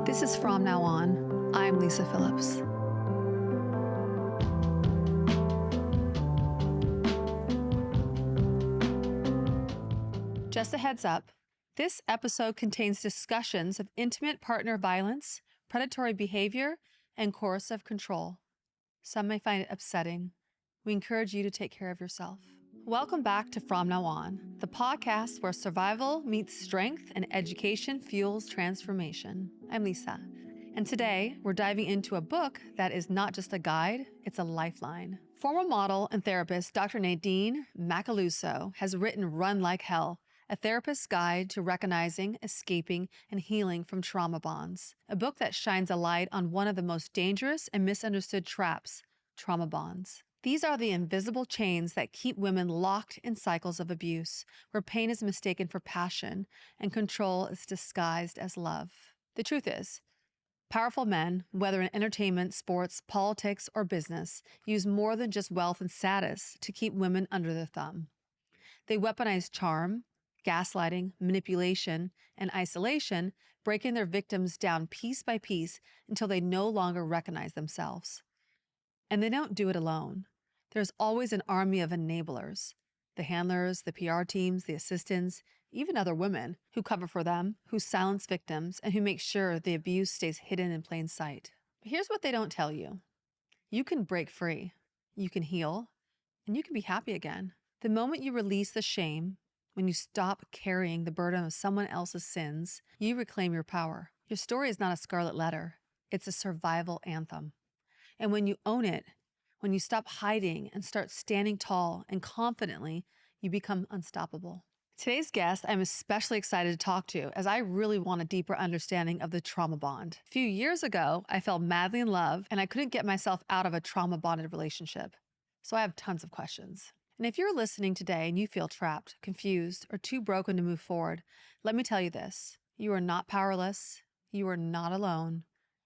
This is From Now On. I'm Lisa Phillips. Just a heads up, this episode contains discussions of intimate partner violence, predatory behavior, and coercive control. Some may find it upsetting. We encourage you to take care of yourself. Welcome back to From Now On, the podcast where survival meets strength and education fuels transformation. I'm Lisa, and today we're diving into a book that is not just a guide, it's a lifeline. Former model and therapist Dr. Nadine Macaluso has written Run Like Hell, a therapist's guide to recognizing, escaping, and healing from trauma bonds, a book that shines a light on one of the most dangerous and misunderstood traps, trauma bonds. These are the invisible chains that keep women locked in cycles of abuse, where pain is mistaken for passion and control is disguised as love. The truth is, powerful men, whether in entertainment, sports, politics, or business, use more than just wealth and status to keep women under their thumb. They weaponize charm, gaslighting, manipulation, and isolation, breaking their victims down piece by piece until they no longer recognize themselves. And they don't do it alone. There's always an army of enablers, the handlers, the PR teams, the assistants, even other women who cover for them, who silence victims, and who make sure the abuse stays hidden in plain sight. But here's what they don't tell you. You can break free, you can heal, and you can be happy again. The moment you release the shame, when you stop carrying the burden of someone else's sins, you reclaim your power. Your story is not a scarlet letter. It's a survival anthem. And when you own it, when you stop hiding and start standing tall and confidently, you become unstoppable. Today's guest I'm especially excited to talk to, as I really want a deeper understanding of the trauma bond. A few years ago, I fell madly in love and I couldn't get myself out of a trauma-bonded relationship. So I have tons of questions. And if you're listening today and you feel trapped, confused, or too broken to move forward, let me tell you this. You are not powerless, you are not alone,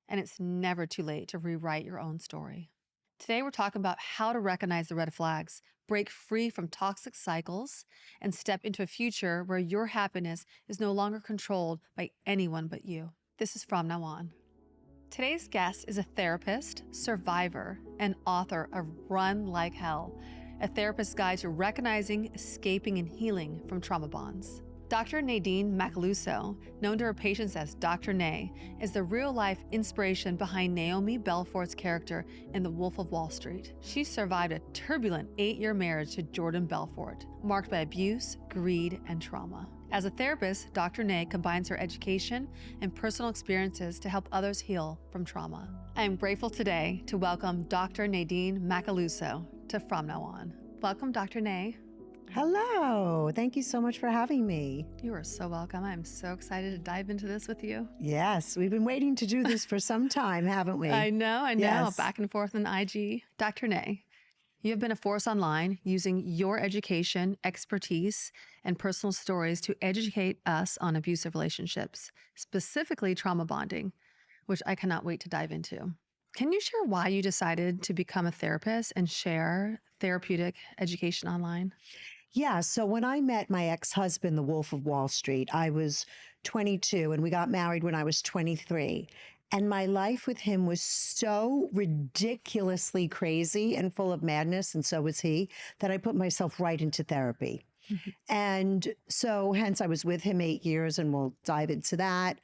and it's never too late to rewrite your own story. Today, we're talking about how to recognize the red flags, break free from toxic cycles, and step into a future where your happiness is no longer controlled by anyone but you. This is From Now On. Today's guest is a therapist, survivor, and author of Run Like Hell, a therapist's guide to recognizing, escaping, and healing from trauma bonds. Dr. Nadine Macaluso, known to her patients as Dr. Nay, is the real-life inspiration behind Naomi Belfort's character in The Wolf of Wall Street. She survived a turbulent 8-year marriage to Jordan Belfort, marked by abuse, greed, and trauma. As a therapist, Dr. Nay combines her education and personal experiences to help others heal from trauma. I am grateful today to welcome Dr. Nadine Macaluso to From Now On. Welcome, Dr. Nay. Hello. Thank you so much for having me. You are so welcome. I'm so excited to dive into this with you. Yes, we've been waiting to do this for some time, haven't we? I know. Yes. Back and forth on IG. Dr. Nay, you have been a force online using your education, expertise, and personal stories to educate us on abusive relationships, specifically trauma bonding, which I cannot wait to dive into. Can you share why you decided to become a therapist and share therapeutic education online? Yeah. So when I met my ex-husband, the Wolf of Wall Street, I was 22 and we got married when I was 23. And my life with him was so ridiculously crazy and full of madness, and so was he, that I put myself right into therapy. Mm-hmm. And so hence I was with him 8 years, and we'll dive into that.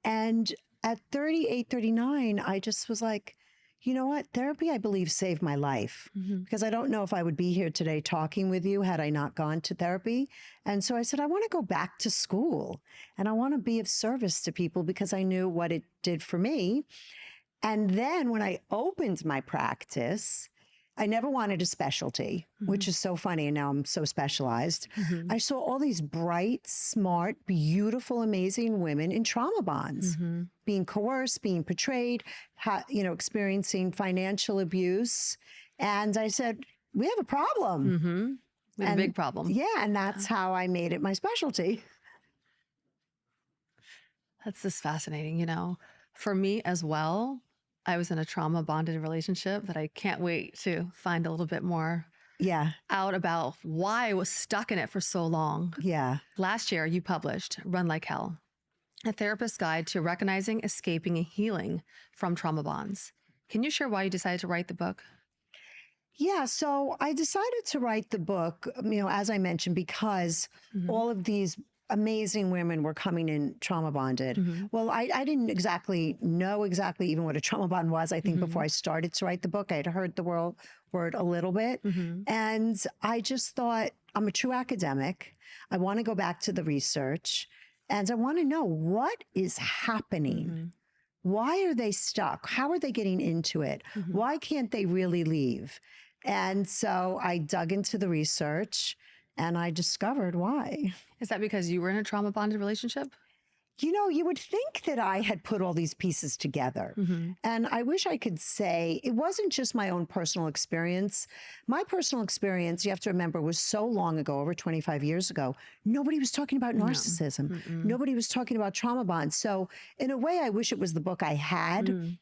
And at 38, 39, I just was like, you know what? Therapy, I believe, saved my life, because I don't know if I would be here today talking with you had I not gone to therapy. And so I said, I want to go back to school and I want to be of service to people because I knew what it did for me. And then when I opened my practice, I never wanted a specialty, which is so funny. And now I'm so specialized. I saw all these bright, smart, beautiful, amazing women in trauma bonds, being coerced, being portrayed, experiencing financial abuse. And I said, we have a problem. We have a big problem. Yeah. And that's how I made it my specialty. That's just fascinating. For me as well, I was in a trauma bonded relationship that I can't wait to find a little bit more out about why I was stuck in it for so long. Yeah. Last year, you published Run Like Hell. A Therapist's Guide to Recognizing, Escaping, and Healing from Trauma Bonds. Can you share why you decided to write the book? Yeah, so I decided to write the book, as I mentioned, because all of these amazing women were coming in trauma bonded. Well, I didn't exactly know even what a trauma bond was. I think before I started to write the book, I had heard the word a little bit. And I just thought, I'm a true academic. I want to go back to the research and I want to know what is happening. Why are they stuck? How are they getting into it? Why can't they really leave? And so I dug into the research and I discovered why. Is that because you were in a trauma bonded relationship? You would think that I had put all these pieces together. And I wish I could say it wasn't just my own personal experience. My personal experience, you have to remember, was so long ago, over 25 years ago. Nobody was talking about narcissism. Nobody was talking about trauma bonds. So in a way, I wish it was the book I had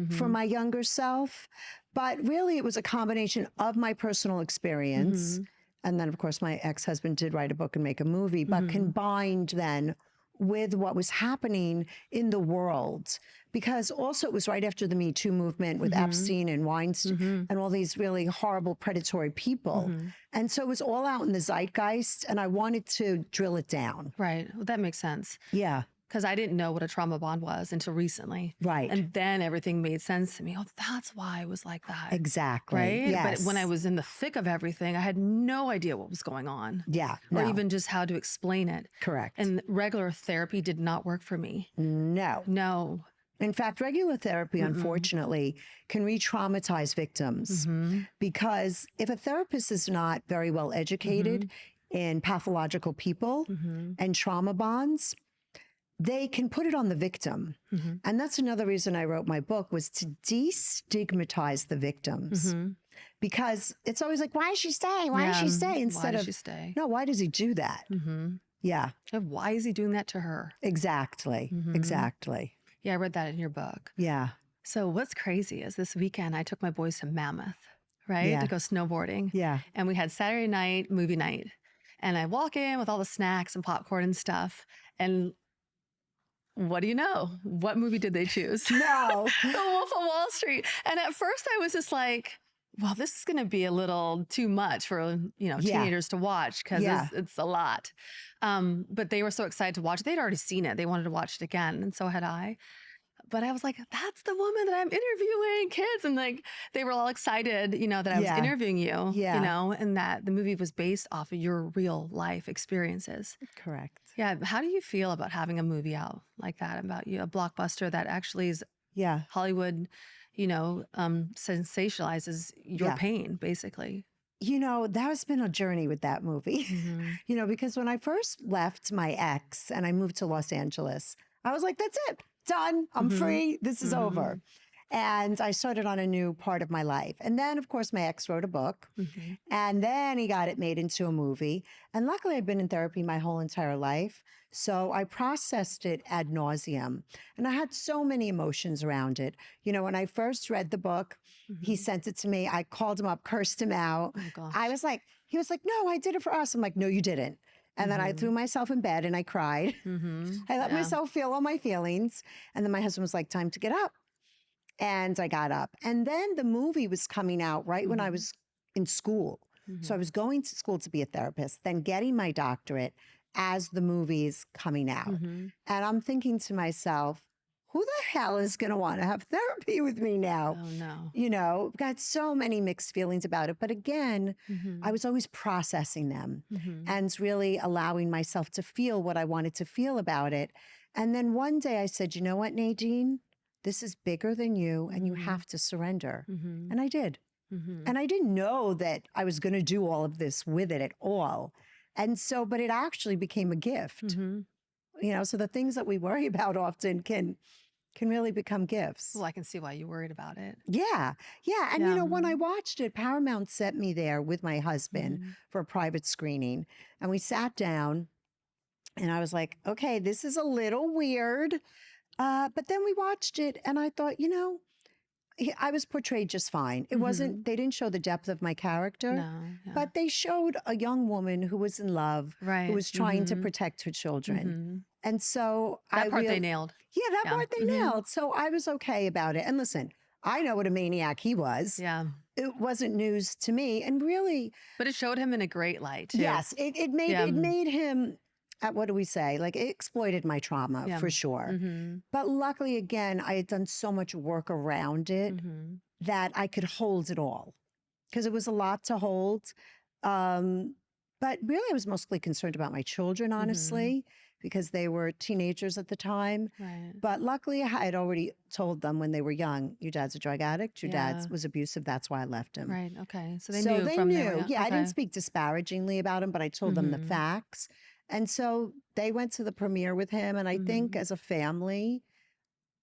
for my younger self. But really, it was a combination of my personal experience. And then, of course, my ex-husband did write a book and make a movie, but combined then with what was happening in the world. Because also it was right after the Me Too movement with Epstein and Weinstein and all these really horrible predatory people. And so it was all out in the zeitgeist and I wanted to drill it down. Right. Well, that makes sense. Yeah. Because I didn't know what a trauma bond was until recently. Right. And then everything made sense to me. Oh, that's why I was like that. Exactly. Right? Yes. But when I was in the thick of everything, I had no idea what was going on. Yeah. Or even just how to explain it. Correct. And regular therapy did not work for me. No. No. In fact, regular therapy, unfortunately, can re-traumatize victims because if a therapist is not very well educated in pathological people and trauma bonds, they can put it on the victim. And that's another reason I wrote my book, was to destigmatize the victims. Because it's always like, why is she staying? Why does she stay? Instead of, she stay? no, why does he do that? Yeah. And why is he doing that to her? Exactly. Exactly. Yeah, I read that in your book. Yeah. So what's crazy is this weekend I took my boys to Mammoth, right? Yeah. To go snowboarding. Yeah. And we had Saturday night, movie night. And I walk in with all the snacks and popcorn and stuff. And what do you know? What movie did they choose? No. The Wolf of Wall Street. And at first I was just like, well, this is going to be a little too much for, teenagers to watch because it's a lot. But they were so excited to watch it. They'd already seen it. They wanted to watch it again. And so had I. But I was like, that's the woman that I'm interviewing, kids. And like, they were all excited, that I was interviewing you, and that the movie was based off of your real life experiences. Correct. Yeah. How do you feel about having a movie out like that about you, a blockbuster that actually is Hollywood, sensationalizes your pain, basically? That has been a journey with that movie, because when I first left my ex and I moved to Los Angeles, I was like, that's it. Done. I'm free. This is over. And I started on a new part of my life. And then, of course, my ex wrote a book. And then he got it made into a movie. And luckily, I've been in therapy my whole entire life. So I processed it ad nauseum. And I had so many emotions around it. When I first read the book, he sent it to me. I called him up, cursed him out. Oh, gosh. He was like, no, I did it for us. I'm like, no, you didn't. And then I threw myself in bed and I cried. I let myself feel all my feelings. And then my husband was like, time to get up. And I got up. And then the movie was coming out right when I was in school. So I was going to school to be a therapist, then getting my doctorate as the movie's coming out. And I'm thinking to myself, who the hell is going to want to have therapy with me now? Oh, no. Got so many mixed feelings about it. But again, I was always processing them and really allowing myself to feel what I wanted to feel about it. And then one day I said, you know what, Nadine? This is bigger than you and you have to surrender. And I did. And I didn't know that I was going to do all of this with it at all. And so, but it actually became a gift. So the things that we worry about often can really become gifts. Well, I can see why you worried about it. Yeah. Yeah. And when I watched it, Paramount sent me there with my husband for a private screening. And we sat down and I was like, okay, this is a little weird. But then we watched it and I thought, I was portrayed just fine. It wasn't, they didn't show the depth of my character, but they showed a young woman who was in love, who was trying to protect her children. And so That part they nailed. Yeah, that Yeah. part they nailed. So I was okay about it. And listen, I know what a maniac he was. Yeah. It wasn't news to me. And really, But it showed him in a great light too. yes, it made him, what do we say? Like it exploited my trauma for sure. Mm-hmm. But luckily, again, I had done so much work around it Mm-hmm. that I could hold it all because it was a lot to hold. But really, I was mostly concerned about my children, honestly, because they were teenagers at the time. Right. But luckily, I had already told them when they were young, your dad's a drug addict, your dad was abusive. That's why I left him. Right. Okay. So they So knew they from knew. there. Yeah, I didn't speak disparagingly about him, but I told them the Mhm. facts. And so they went to the premiere with him. And I think as a family,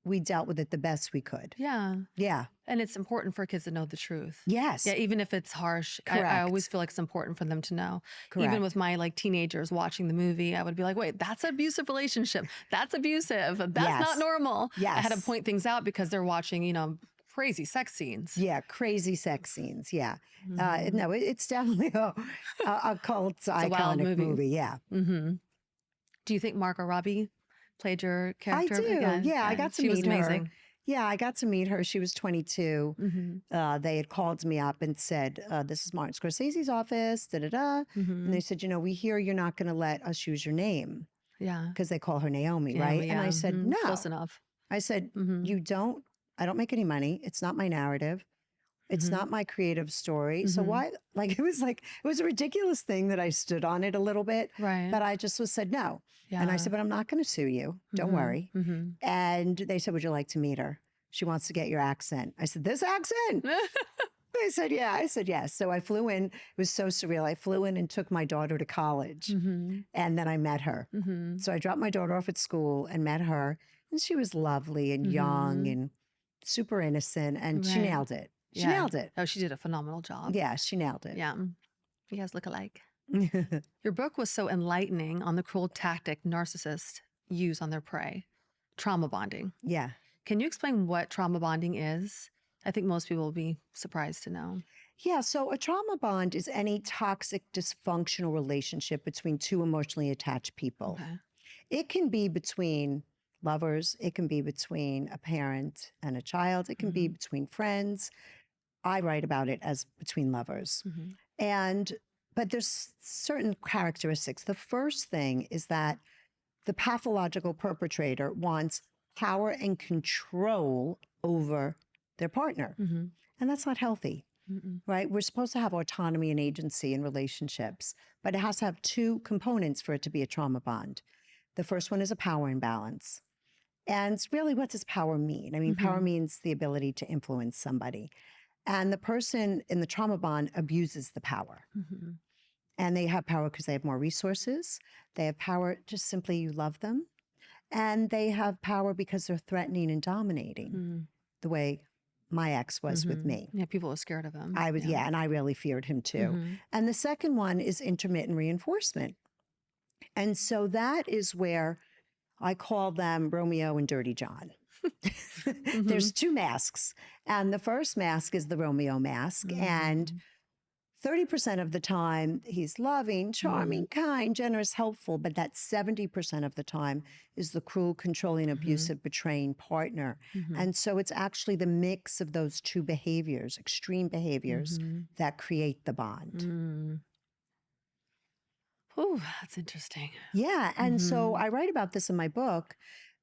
we dealt with it the best we could. Yeah. Yeah. And it's important for kids to know the truth. Yes. Yeah, even if it's harsh, I Correct. always feel like it's important for them to know. Correct. Even with my like teenagers watching the movie, I would be like, wait, that's an abusive relationship. That's abusive. That's Yes. not normal. Yes. I had to point things out because they're watching, you know, crazy sex scenes. Yeah, crazy sex scenes. Yeah. No, it's definitely a cult iconic movie. Yeah. Mm-hmm. Do you think Margot Robbie played your character? I do. Again? Yeah, I got to she meet was amazing. her. Yeah, I got to meet her. She was 22. Mm-hmm. They had called me up and said, this is Martin Scorsese's office, da-da-da. And they said, you know, we hear you're not going to let us use your name. Yeah. Because they call her Naomi, right? Yeah. And I said, no. Close enough. I said, I don't make any money. It's not my narrative. It's not my creative story. So why, it was a ridiculous thing that I stood on it a little bit. Right. But I just said no. Yeah. And I said, but I'm not going to sue you. Don't worry. And they said, would you like to meet her? She wants to get your accent. I said, this accent? They said, yeah. I said, yes. So I flew in. It was so surreal. I flew in and took my daughter to college. And then I met her. So I dropped my daughter off at school and met her. And she was lovely and young and super innocent. And she nailed it. She nailed it. Oh, she did a phenomenal job. Yeah, she nailed it. Yeah. You guys look alike. Your book was so enlightening on the cruel tactic narcissists use on their prey, trauma bonding. Yeah. Can you explain what trauma bonding is? I think most people will be surprised to know. Yeah. So a trauma bond is any toxic, dysfunctional relationship between two emotionally attached people. Okay. It can be between lovers. It can be between a parent and a child. It can be between friends. I write about it as between lovers. But there's certain characteristics. The first thing is that the pathological perpetrator wants power and control over their partner. And that's not healthy, right? We're supposed to have autonomy and agency in relationships, but it has to have two components for it to be a trauma bond. The first one is a power imbalance. And really, what does power mean? I mean, power means the ability to influence somebody. And the person in the trauma bond abuses the power. And they have power because they have more resources. They have power just simply you love them. And they have power because they're threatening and dominating the way my ex was with me. Yeah, people were scared of him. I was, and I really feared him too. And the second one is intermittent reinforcement. And so that is where I call them Romeo and Dirty John. There's two masks. And the first mask is the Romeo mask. And 30% of the time, he's loving, charming, kind, generous, helpful. But that 70% of the time is the cruel, controlling, abusive, betraying partner. And so it's actually the mix of those two behaviors, extreme behaviors, that create the bond. Oh, that's interesting. Yeah. And so I write about this in my book.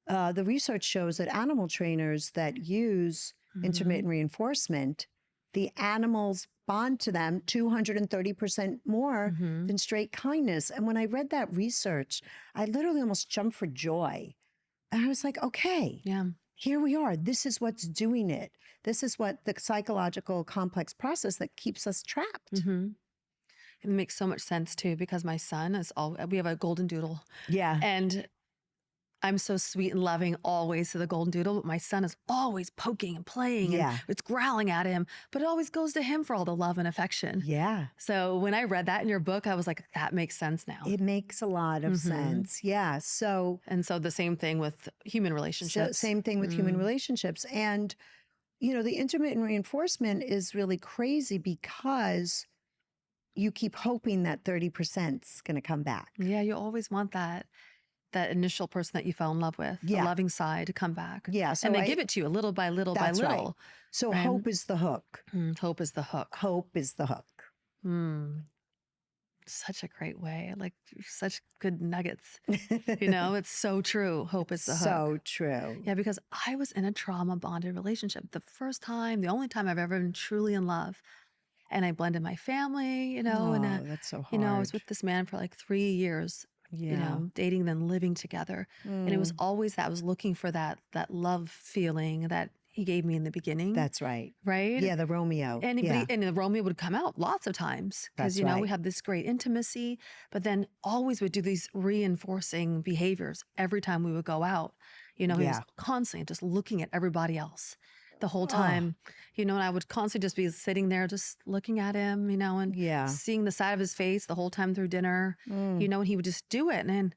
The research shows that animal trainers that use intermittent reinforcement, the animals bond to them 230% more than straight kindness. And when I read that research, I literally almost jumped for joy. And I was like, okay, here we are. This is what's doing it. This is what the psychological complex process that keeps us trapped. It makes so much sense too, because my son is we have a golden doodle. Yeah. And I'm so sweet and loving always to the golden doodle, but my son is always poking and playing and it's growling at him, but it always goes to him for all the love and affection. Yeah. So when I read that in your book, I was like, that makes sense now. It makes a lot of sense. Yeah. So, and so the same thing with human relationships. Same thing with human relationships. And, you know, the intermittent reinforcement is really crazy because you keep hoping that 30% is going to come back. Yeah, you always want that. that initial person that you fell in love with, the Yeah. loving side, to come back. Yeah. So And they give it to you little by little by That's right. little. So right? hope is the hook. Hope is the hook. Hope is the hook. Such a great way. Like such good nuggets. It's so true. Hope is the hook. So true. Yeah, because I was in a trauma bonded relationship. The first time, the only time I've ever been truly in love. And I blended my family, and that's so hard. I was with this man for like 3 years, dating, then living together. And it was always that I was looking for that love feeling that he gave me in the beginning. That's right. Right? Yeah, the Romeo. And the Romeo would come out lots of times because, That's right. we have this great intimacy, but then always would do these reinforcing behaviors every time we would go out. He was constantly just looking at everybody else the whole time, and I would constantly just be sitting there just looking at him, and seeing the side of his face the whole time through dinner, and he would just do it. And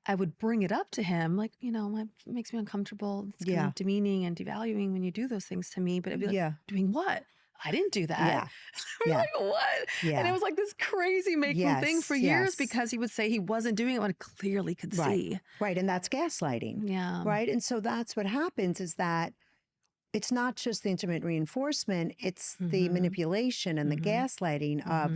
I would bring it up to him, like, it makes me uncomfortable. It's kind of demeaning and devaluing when you do those things to me. But it'd be like, doing what? I didn't do that. Like, what? And it was like this crazy making thing for years because he would say he wasn't doing it when I clearly could see. Right. And that's gaslighting. Yeah. Right. And so that's what happens is that it's not just the intermittent reinforcement, it's the manipulation and the gaslighting of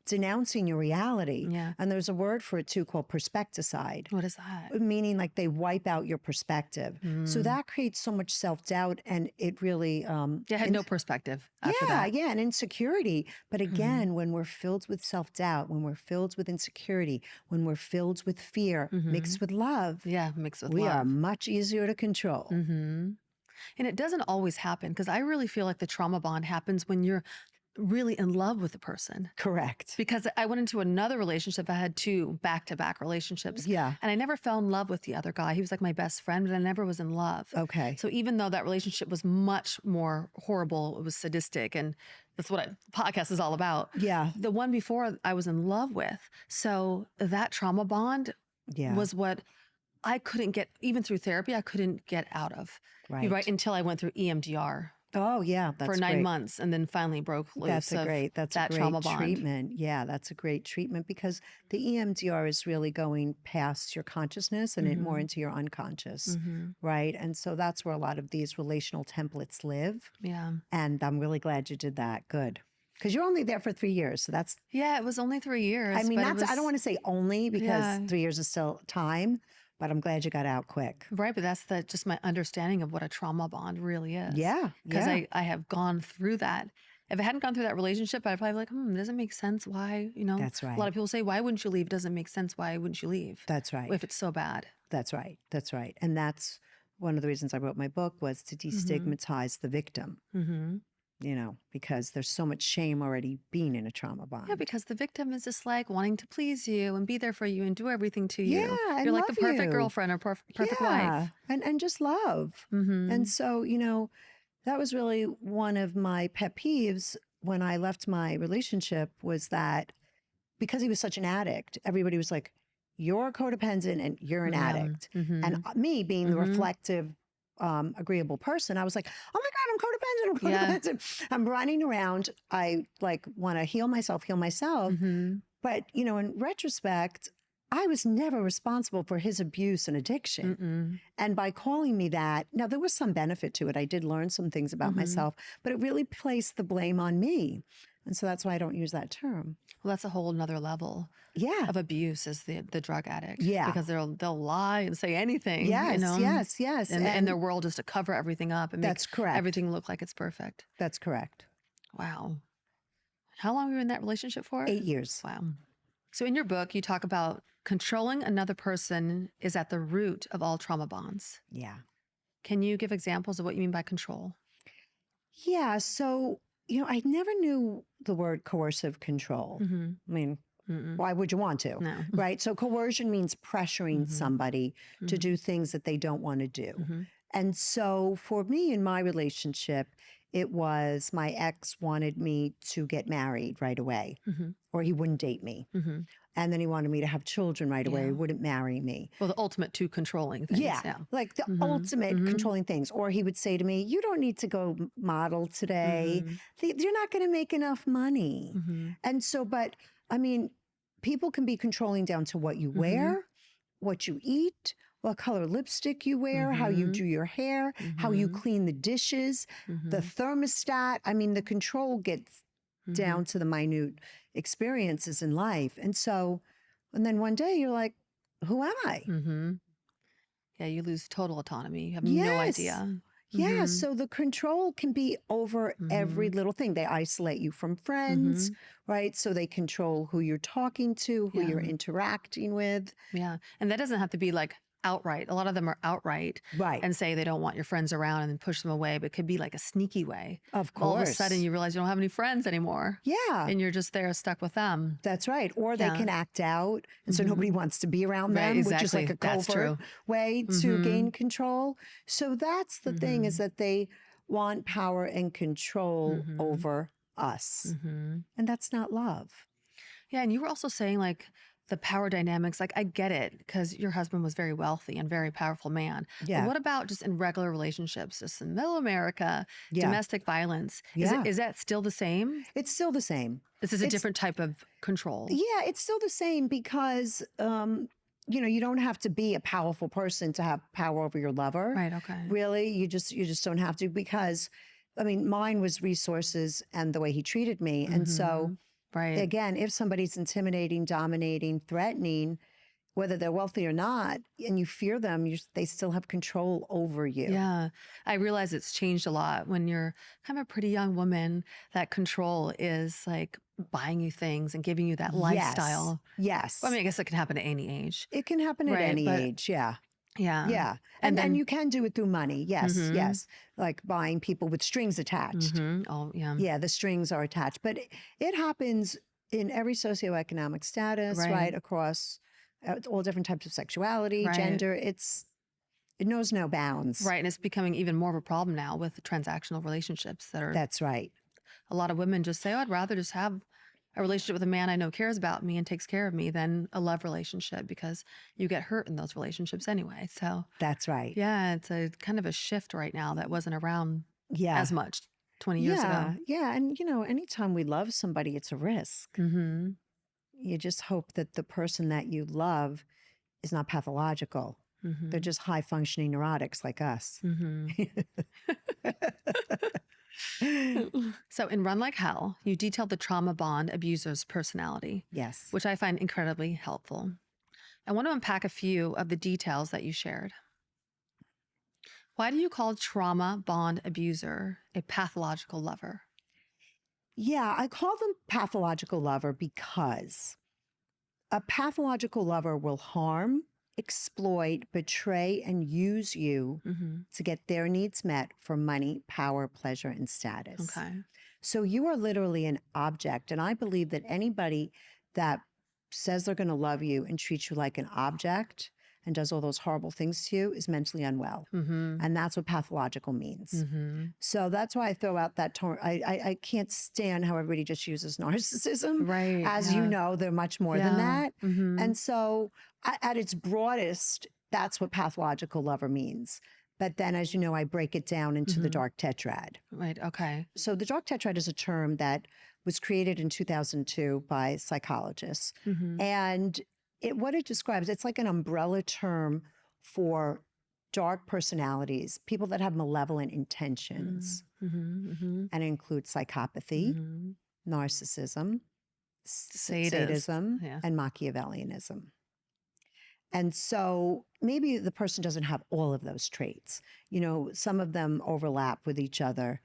denouncing your reality. Yeah. And there's a word for it too called perspecticide. What is that? Meaning like they wipe out your perspective. So that creates so much self-doubt and it really... I had no perspective after that. Yeah, and insecurity. But again, when we're filled with self-doubt, when we're filled with insecurity, when we're filled with fear, mixed with love, mixed with we love. are much easier to control. And it doesn't always happen because I really feel like the trauma bond happens when you're really in love with the person. Correct. Because I went into another relationship. I had 2 back-to-back relationships. Yeah. And I never fell in love with the other guy. He was like my best friend, but I never was in love. Okay. So even though that relationship was much more horrible, it was sadistic, and that's what the podcast is all about. Yeah. The one before I was in love with. So that trauma bond was what I couldn't get, even through therapy, I couldn't get out of. Right. Until I went through EMDR. Oh, yeah. That's for 9 months and then finally broke loose. That's a great trauma bond. treatment. Yeah, that's a great treatment because the EMDR is really going past your consciousness and more into your unconscious. Right. And so that's where a lot of these relational templates live. Yeah. And I'm really glad you did that. Good. Because you're only there for 3 years. So that's... Yeah, it was only 3 years. I mean, I don't want to say only because 3 years is still time. But I'm glad you got out quick. Right, but that's just my understanding of what a trauma bond really is. Yeah, because I have gone through that. If I hadn't gone through that relationship, I'd probably be like, doesn't make sense why, That's right. A lot of people say, why wouldn't you leave? It doesn't make sense. Why wouldn't you leave? That's right. If it's so bad. That's right. That's right. And that's one of the reasons I wrote my book was to destigmatize the victim. Because there's so much shame already being in a trauma bond. Yeah, because the victim is just like wanting to please you and be there for you and do everything to you. Yeah, You're like the perfect girlfriend or perfect wife. And just love. And so, that was really one of my pet peeves when I left my relationship was that because he was such an addict, everybody was like, you're codependent and you're an addict. And me being the reflective, agreeable person, I was like, oh my God, I'm codependent. I'm running around. I want to heal myself. But, in retrospect, I was never responsible for his abuse and addiction. And by calling me that, now there was some benefit to it. I did learn some things about myself, but it really placed the blame on me. And so that's why I don't use that term. Well, that's a whole nother level of abuse is the drug addict. Yeah. Because they'll lie and say anything. Yes. And their world is to cover everything up and make correct. everything look like it's perfect. That's correct. Wow. How long were you in that relationship for? 8 years. Wow. So in your book, you talk about controlling another person is at the root of all trauma bonds. Yeah. Can you give examples of what you mean by control? Yeah. So, I never knew the word coercive control. I mean, why would you want to? No. Right? So coercion means pressuring somebody to do things that they don't want to do. And so for me in my relationship, it was my ex wanted me to get married right away or he wouldn't date me. And then he wanted me to have children right away. He wouldn't marry me. Well, the ultimate two controlling things. Yeah, like the ultimate controlling things. Or he would say to me, you don't need to go model today. You're not going to make enough money. And so, but I mean, people can be controlling down to what you wear, what you eat, what color lipstick you wear, how you do your hair, how you clean the dishes, the thermostat. I mean, the control gets down to the minute experiences in life. And so, and then one day you're like, who am I? Yeah, you lose total autonomy. You have no Yes. idea. Yeah. So the control can be over every little thing. They isolate you from friends, right? So they control who you're talking to, who you're interacting with. Yeah. And that doesn't have to be like outright. A lot of them are outright Right. and say they don't want your friends around and then push them away, but it could be like a sneaky way. Of course. All of a sudden you realize you don't have any friends anymore. Yeah. And you're just there stuck with them. That's right. Or they can act out. And so nobody wants to be around them, Right, which is like a covert way to gain control. So that's the thing, is that they want power and control over us. And that's not love. Yeah. And you were also saying like the power dynamics, like I get it because your husband was very wealthy and very powerful man. Yeah. But what about just in regular relationships, just in middle America, Yeah. domestic violence? Yeah. Is that still the same? It's still the same. This is a different type of control. Yeah, it's still the same because, you know, you don't have to be a powerful person to have power over your lover. Right. Okay. Really, you just don't have to, because, I mean, mine was resources and the way he treated me. And so, right. again, if somebody's intimidating, dominating, threatening, whether they're wealthy or not, and you fear them, they still have control over you. Yeah. I realize it's changed a lot when you're kind of a pretty young woman. That control is like buying you things and giving you that lifestyle. Yes. Well, I mean, I guess it can happen at any age. It can happen at any age. Yeah. Yeah. Yeah. And then you can do it through money. Yes. Yes. Like buying people with strings attached. Oh, yeah. Yeah. The strings are attached. But it happens in every socioeconomic status, right? Across all different types of sexuality, gender. It knows no bounds. Right. And it's becoming even more of a problem now with transactional relationships that are. That's right. A lot of women just say, oh, I'd rather just have a relationship with a man I know cares about me and takes care of me than a love relationship, because you get hurt in those relationships anyway. So that's right. Yeah, it's a kind of a shift right now that wasn't around as much 20 years ago. Yeah. And, you know, anytime we love somebody, it's a risk. You just hope that the person that you love is not pathological. They're just high functioning neurotics like us. So in Run Like Hell, you detailed the trauma bond abuser's personality. Yes. Which I find incredibly helpful. I want to unpack a few of the details that you shared. Why do you call trauma bond abuser a pathological lover? Yeah, I call them pathological lover because a pathological lover will harm, exploit, betray, and use you to get their needs met for money, power, pleasure, and status. Okay. So you are literally an object. And I believe that anybody that says they're going to love you and treat you like an object and does all those horrible things to you is mentally unwell. And that's what pathological means. So that's why I throw out that term. I can't stand how everybody just uses narcissism. Right. As you know, they're much more than that. And so at its broadest, that's what pathological lover means. But then, as you know, I break it down into the Dark Tetrad. Right. Okay. So the Dark Tetrad is a term that was created in 2002 by psychologists. And what it describes, it's like an umbrella term for dark personalities, people that have malevolent intentions. And it includes psychopathy, narcissism, sadism, and Machiavellianism. And so maybe the person doesn't have all of those traits. You know, some of them overlap with each other,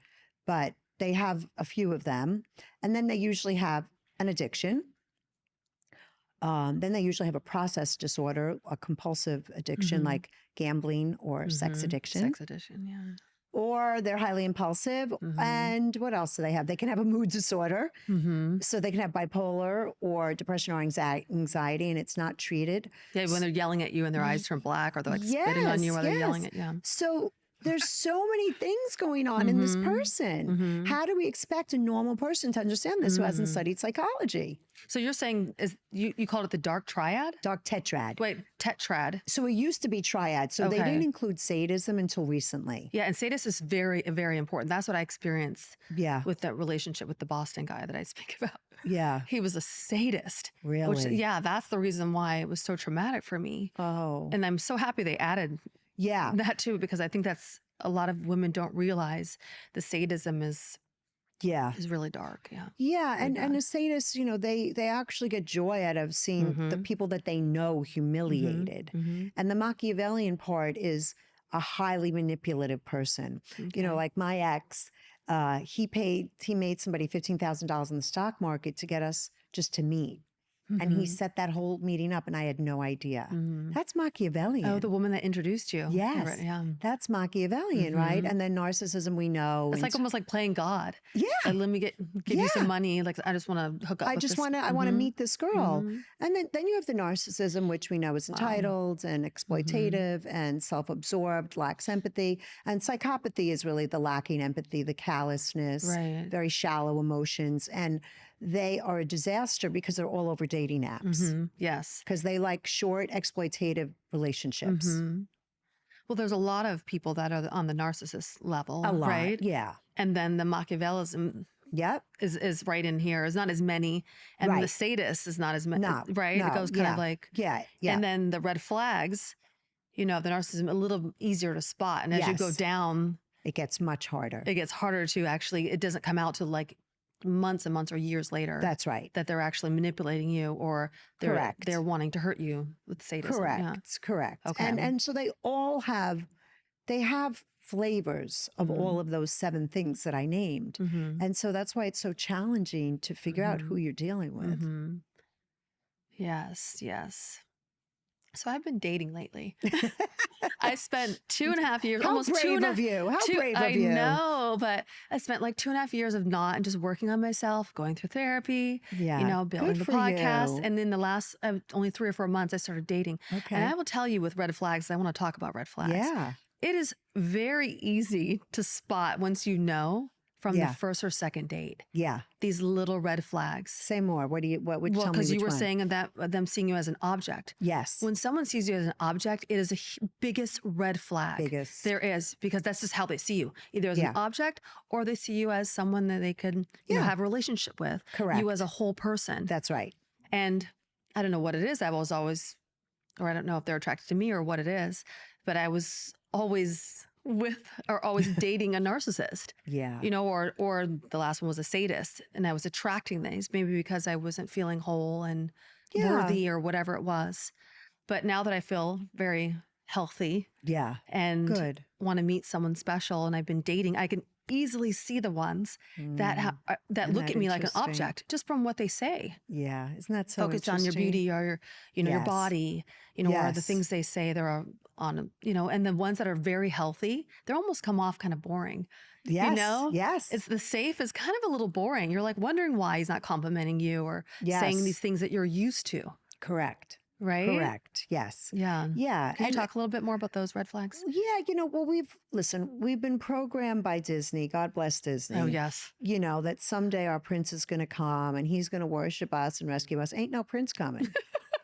but they have a few of them. And then they usually have an addiction. Then they usually have a process disorder, a compulsive addiction like gambling or sex addiction. Sex addiction, yeah. Or they're highly impulsive. And what else do they have? They can have a mood disorder. So they can have bipolar or depression or anxiety, and it's not treated. Yeah, when they're yelling at you and their eyes turn black, or they're like spitting on you while they're yelling at you. So there's so many things going on in this person. How do we expect a normal person to understand this who hasn't studied psychology? So you're saying you called it the Dark Triad? Dark Tetrad. Wait, tetrad. So it used to be triad. So they Okay. didn't include sadism until recently. Yeah, and sadist is very, very important. That's what I experienced Yeah. with that relationship with the Boston guy that I speak about. Yeah. He was a sadist. Really? Which, yeah, that's the reason why it was so traumatic for me. Oh. And I'm so happy they added Yeah. that too, because I think that's a lot of women don't realize the sadism is Yeah. really dark. Yeah. Yeah, Very and the bad. sadists, they actually get joy out of seeing the people that they know humiliated. And the Machiavellian part is a highly manipulative person. Okay. Like my ex, he made somebody $15,000 in the stock market to get us just to meet. And he set that whole meeting up and I had no idea. That's Machiavellian. Oh, the woman that introduced you. Yes. Right, yeah. That's Machiavellian, right? And then narcissism we know. It's and like almost like playing God. yeah. Like, let me give you some money. Like, I just want to hook up I with just this. want to. I want to meet this girl, and then you have the narcissism, which we know is entitled and exploitative and self-absorbed, lacks empathy, and psychopathy is really the lacking empathy, the callousness, Right. very shallow emotions, and they are a disaster because they're all over dating apps Yes. because they like short, exploitative relationships. Well, there's a lot of people that are on the narcissist level, A lot, right? yeah, And then the Machiavellism yep. is right in here. Is not as many, and the Right. sadist is not as many. No, right? no, It goes kind yeah, of like, yeah, yeah. and then the red flags. The narcissism a little easier to spot, and as you go Yes. down, It gets much harder. it gets harder to actually. It doesn't come out to like months and months or years later. That's right. That they're actually manipulating you, or Correct. they're wanting to hurt you with sadism. Correct. Yeah. Correct. Okay. And so they all have flavors of all of those 7 things that I named. And so that's why it's so challenging to figure out who you're dealing with. Yes, yes. So I've been dating lately. I spent 2.5 years, How almost brave 2.5 of you. How brave I of you. know, but I spent like 2.5 years of not and just working on myself, going through therapy, Yeah. building Good the for podcast. you. And then the last only 3 or 4 months, I started dating. Okay. And I will tell you with red flags, I want to talk about red flags. Yeah. It is very easy to spot once you know from Yeah. the first or second date, Yeah. these little red flags. Say more. What would Well, tell me because you which were one? saying that them seeing you as an object. Yes. When someone sees you as an object, it is the biggest red flag Biggest. there is, because that's just how they see you, either as Yeah. an object or they see you as someone that they could have a relationship with. Correct. You as a whole person. That's right. And I don't know what it is. I was always, or I don't know if they're attracted to me or what it is, but I was always always dating a narcissist. Yeah. Or the last one was a sadist, and I was attracting these maybe because I wasn't feeling whole and Yeah. worthy or whatever it was. But now that I feel very healthy Yeah. and Good. want to meet someone special, and I've been dating, I can easily see the ones that Isn't look that at me like an interesting? object just from what they say. Yeah. Isn't that so Focus on your interesting? beauty or your Yes. body, or the Yes. things they say they're on, and the ones that are very healthy, they almost come off kind of boring. Yes. Yes. Yes. It's the safe is kind of a little boring. You're like wondering why he's not complimenting you or saying Yes. these things that you're used to, Correct. right? Correct. Yes. Yeah. Yeah. Can you And- talk a little bit more about those red flags? Yeah, well, we've been programmed by Disney. God bless Disney. Oh, yes. That someday our prince is going to come and he's going to worship us and rescue us. Ain't no prince coming.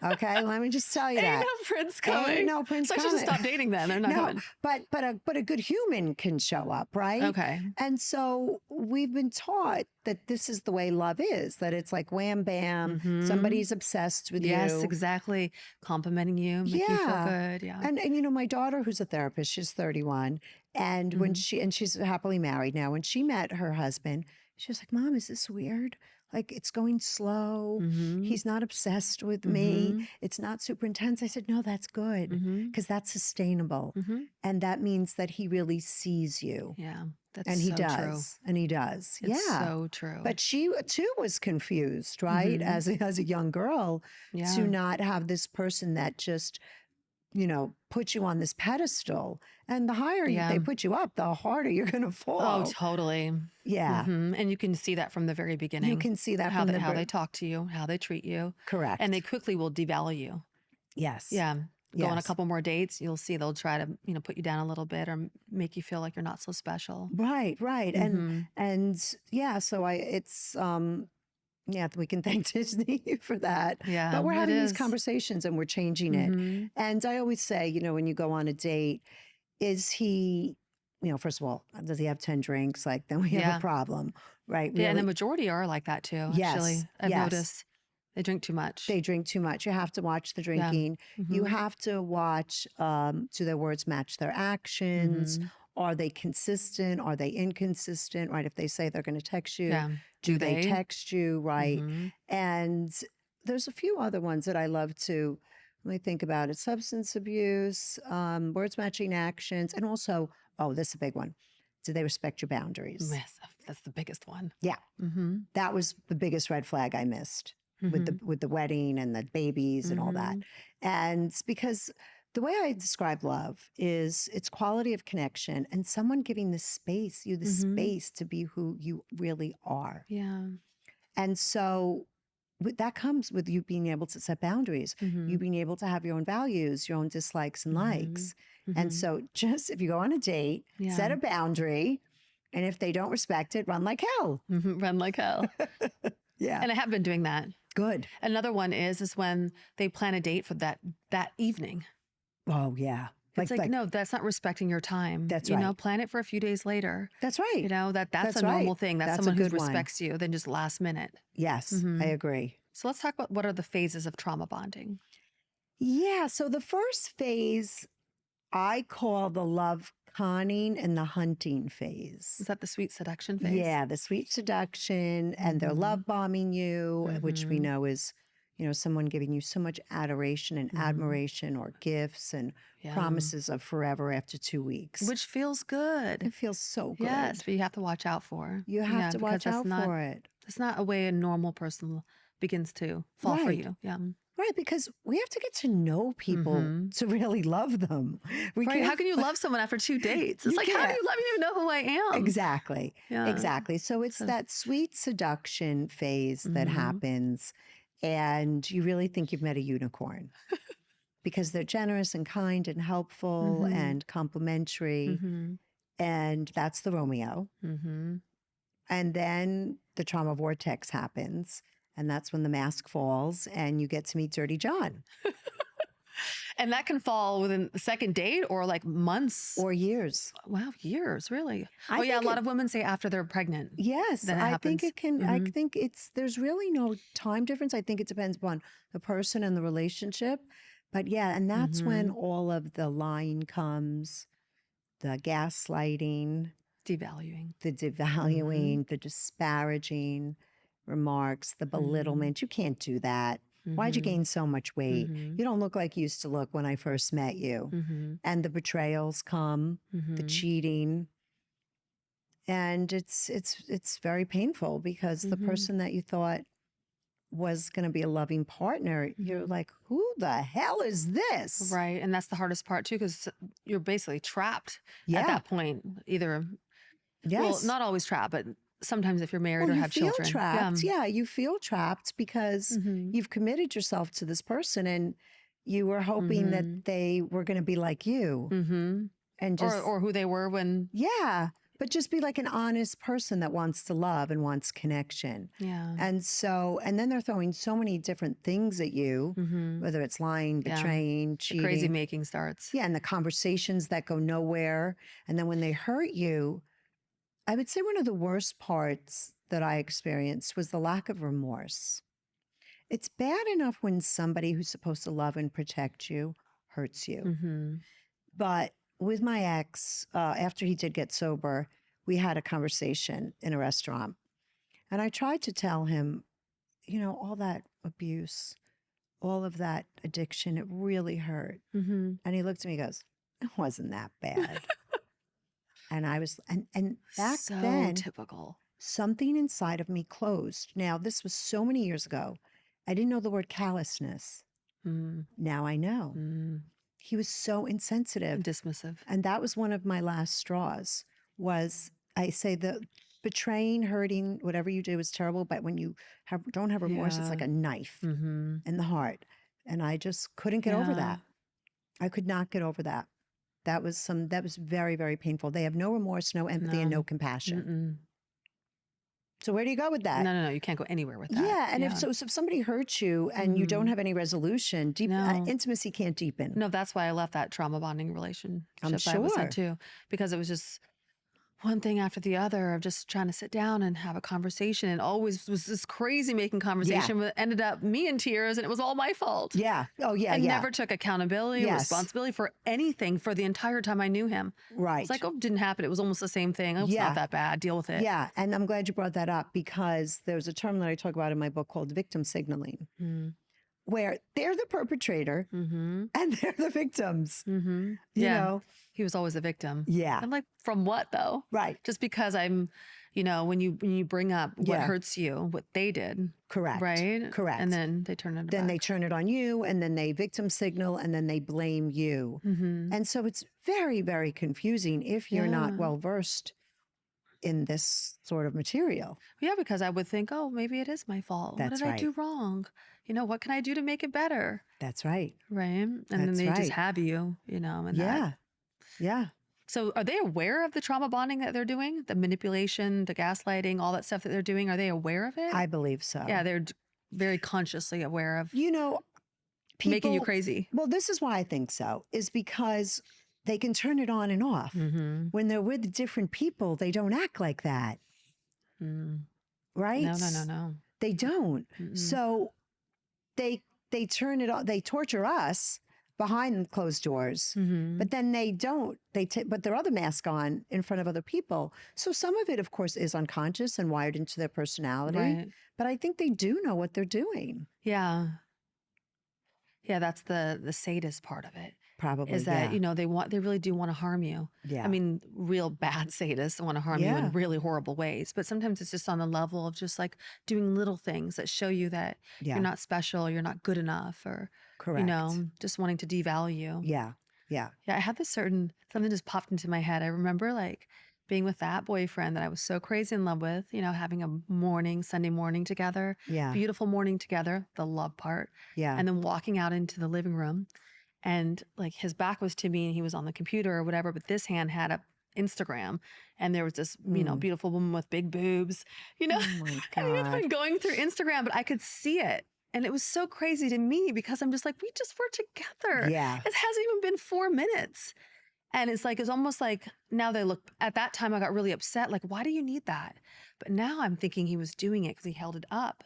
Okay, let me just tell you Ain't that. no prince coming. Ain't no prince So I should just coming. stop dating then. They're not No, coming. but a good human can show up, right? Okay. And so we've been taught that this is the way love is. That it's like wham bam, somebody's obsessed with Yes, you. exactly. Complimenting you, make you feel Yeah. good. Yeah. And my daughter, who's a therapist, she's 31, and when she's happily married now. When she met her husband, she was like, "Mom, is this weird? Like it's going slow. He's not obsessed with me. It's not super intense." I said, "No, that's good because that's sustainable, and that means that he really sees you, Yeah. That's and he so does, true. and he does. It's yeah, so true. But she too was confused, right? As a young girl, yeah. to not have this person that just, put you on this pedestal. And the higher they put you up, the harder you're going to fall. Oh, totally. Yeah. And you can see that from the very beginning. You can see that how from they talk to you, how they treat you. Correct. And they quickly will devalue you. Yes. Yeah. go on a Yes. couple more dates, you'll see they'll try to, put you down a little bit or make you feel like you're not so special. Right, right. Mhm. And yeah, so yeah, we can thank Disney for that. Yeah, But we're it having these is. conversations and we're changing it. Mhm. And I always say, when you go on a date, is he, first of all, does he have 10 drinks? Like, then we have a Yeah. problem, right? Yeah, and the Really? majority are like that too, Yes, actually. I've yes. noticed they drink too much. They drink too much. You have to watch the Yeah. drinking. You Mhm. have to watch, do their words match their actions? Mhm. Are they consistent? Are they inconsistent? Right? If they say they're going to text you, Yeah. do Do they they? text you? Right? Mhm. And there's a few other ones that I love to, let me think about it. Substance abuse, words matching actions, and also, oh, this is a big one. Do they respect your boundaries? Yes, that's the biggest one. Yeah. Mhm. That was the biggest red flag I missed Mhm. with the wedding and the babies and all that. Mhm. And it's because the way I describe love is it's quality of connection and someone giving you the Mhm. space to be who you really are. Yeah. And so that comes with you being able to set boundaries, you Mhm. being able to have your own values, your own dislikes and Mhm. likes. And Mhm. so just if you go on a date, Yeah. set a boundary. And if they don't respect it, run like hell. Mhm. Run like hell. Yeah. And I have been doing that. Good. Another one is when they plan a date for that evening. Oh, yeah. It's like, no, that's not respecting your time. That's right. Plan it for a few days later. That's right. That's That's a normal right. thing. That's That's a someone who good one. respects you than just last minute. Yes, I agree. So let's talk about what are the phases of trauma bonding. Yeah. So the first phase I call the love conning and the hunting phase. Is that the sweet seduction phase? Yeah, the sweet seduction and they're love bombing you, which we know is, someone giving you so much adoration and admiration or gifts and promises of forever after 2 weeks. Which feels good. It feels so good. Yes, but you have to watch out for. You have to watch out for it. It's not a way a normal person begins to fall for Right. you. Yeah. Right, because we have to get to know people to really love them. We Right. can't How can you love someone after 2 dates? It's You like, how do can't. you let me even know who I am? Exactly. Yeah. Exactly. So it's that sweet seduction phase that happens, and you really think you've met a unicorn because they're generous and kind and helpful and complimentary. And that's the Romeo. And then the trauma vortex happens. And that's when the mask falls and you get to meet Dirty John. And that can fall within the second date or like months. Or years. Wow, years, really. I Yeah, a think lot of women say after they're pregnant. Yes, Then it I think happens. it can. I think there's really no time difference. I think it depends upon the person and the relationship. But yeah, and that's when all of the lying comes, the gaslighting, Devaluing. the devaluing, the disparaging remarks, the belittlement. You can't do that. Why'd you gain so much weight? You don't look like you used to look when I first met you. And the betrayals come, the cheating. And it's very painful because the person that you thought was going to be a loving partner, you're like, who the hell is this? Right. And that's the hardest part too, because you're basically trapped at Yeah. that point. Either, well, Yes. not always trapped, but sometimes if you're married or you have feel children. trapped. Yeah, you feel trapped because you've committed yourself to this person and you were hoping that they were going to be like you. And just, or who they were when. yeah, but just be like an honest person that wants to love and wants connection. Yeah. And so, and then they're throwing so many different things at you, whether it's lying, betraying, cheating. The crazy making starts. Yeah, and the conversations that go nowhere. And then when they hurt you, I would say one of the worst parts that I experienced was the lack of remorse. It's bad enough when somebody who's supposed to love and protect you hurts you. But with my ex, after he did get sober, we had a conversation in a restaurant. And I tried to tell him, all that abuse, all of that addiction, it really hurt. And he looked at me and goes, it wasn't that bad. And I was, and back So then, typical. something inside of me closed. Now, this was so many years ago. I didn't know the word callousness. Now I know. He was so insensitive. Dismissive. And that was one of my last straws was I say the betraying, hurting, whatever you do is terrible. But when you don't have remorse, it's like a knife in the heart. And I just couldn't get over that. I could not get over that. That was very, very painful. They have no remorse, no empathy, and no compassion. Mm-mm. So where do you go with that? No. You can't go anywhere with that. Yeah, and if somebody hurts you and you don't have any resolution, intimacy can't deepen. No, that's why I left that trauma bonding relationship. I'm I was in sure. too, because it was just one thing after the other of just trying to sit down and have a conversation, and always was this crazy making conversation that ended up me in tears, and it was all my fault. Yeah. Oh yeah. And never took accountability or Yes. responsibility for anything for the entire time I knew him. Right. It's like, oh, it didn't happen. It was almost the same thing. Oh, it's not that bad. Deal with it. Yeah. And I'm glad you brought that up, because there's a term that I talk about in my book called victim signaling, where they're the perpetrator and they're the victims. You know? He was always a victim. Yeah. I'm like, from what though? Right. Just because I'm, when you bring up what hurts you, what they did. Correct. Right? Correct. And then they turn it Then they turn it on you, and then they victim signal, and then they blame you. And so it's very, very confusing if you're not well versed in this sort of material. Yeah, because I would think, oh, maybe it is my fault. That's what did right. I do wrong? What can I do to make it better? That's right. Right. And then they just have you, and Yeah. So are they aware of the trauma bonding that they're doing? The manipulation, the gaslighting, all that stuff that they're doing? Are they aware of it? I believe so. Yeah, they're very consciously aware of people, making you crazy. Well, this is why I think so, is because they can turn it on and off. When they're with different people, they don't act like that. Right? No. They don't. So they turn it on. They torture us behind closed doors, but then they don't. They put their other mask on in front of other people. So some of it, of course, is unconscious and wired into their personality. Right. But I think they do know what they're doing. Yeah. Yeah, that's the sadist part of it. Probably is that they really do want to harm you. Yeah. I mean, real bad sadists want to harm you in really horrible ways, but sometimes it's just on the level of just like doing little things that show you that you're not special, you're not good enough, or correct, just wanting to devalue. Yeah. I had this something just popped into my head. I remember like being with that boyfriend that I was so crazy in love with, having a Sunday morning together, beautiful morning together, the love part, and then walking out into the living room. And like his back was to me and he was on the computer or whatever, but this hand had up Instagram, and there was this, beautiful woman with big boobs, Oh my God. and he had been going through Instagram, but I could see it. And it was so crazy to me because I'm just like, we just were together. Yeah. It hasn't even been 4 minutes. And it's almost like now they look, at that time I got really upset. Like, why do you need that? But now I'm thinking he was doing it because he held it up.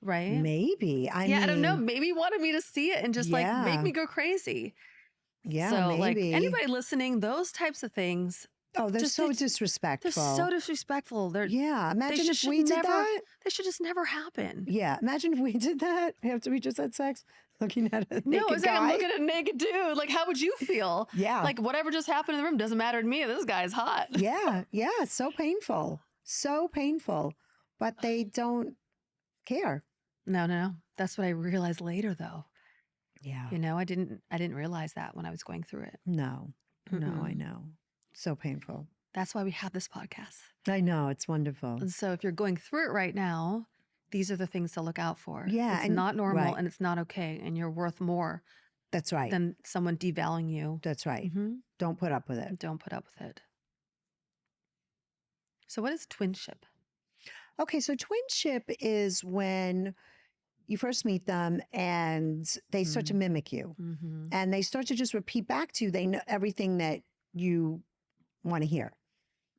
Right? Maybe. I mean, I don't know. Maybe he wanted me to see it and just like make me go crazy. Yeah, so maybe. like anybody listening, those types of things. Oh, they're so disrespectful. They're so disrespectful. Imagine if we did that. They should just never happen. Yeah. Imagine if we did that after we just had sex, looking at a naked it's guy. like I'm looking at a naked dude. Like, how would you feel? Yeah. Like whatever just happened in the room doesn't matter to me. This guy's hot. Yeah. So painful. So painful. But they don't care. No. That's what I realized later, though. Yeah. I didn't realize that when I was going through it. No, I know. So painful. That's why we have this podcast. I know. It's wonderful. And so if you're going through it right now, these are the things to look out for. Yeah. It's not normal and it's not okay. And you're worth more. That's right. Than someone devaluing you. That's right. Don't put up with it. Don't put up with it. So what is twinship? Okay, so twinship is when you first meet them and they start to mimic you. And they start to just repeat back to you. They know everything that you want to hear.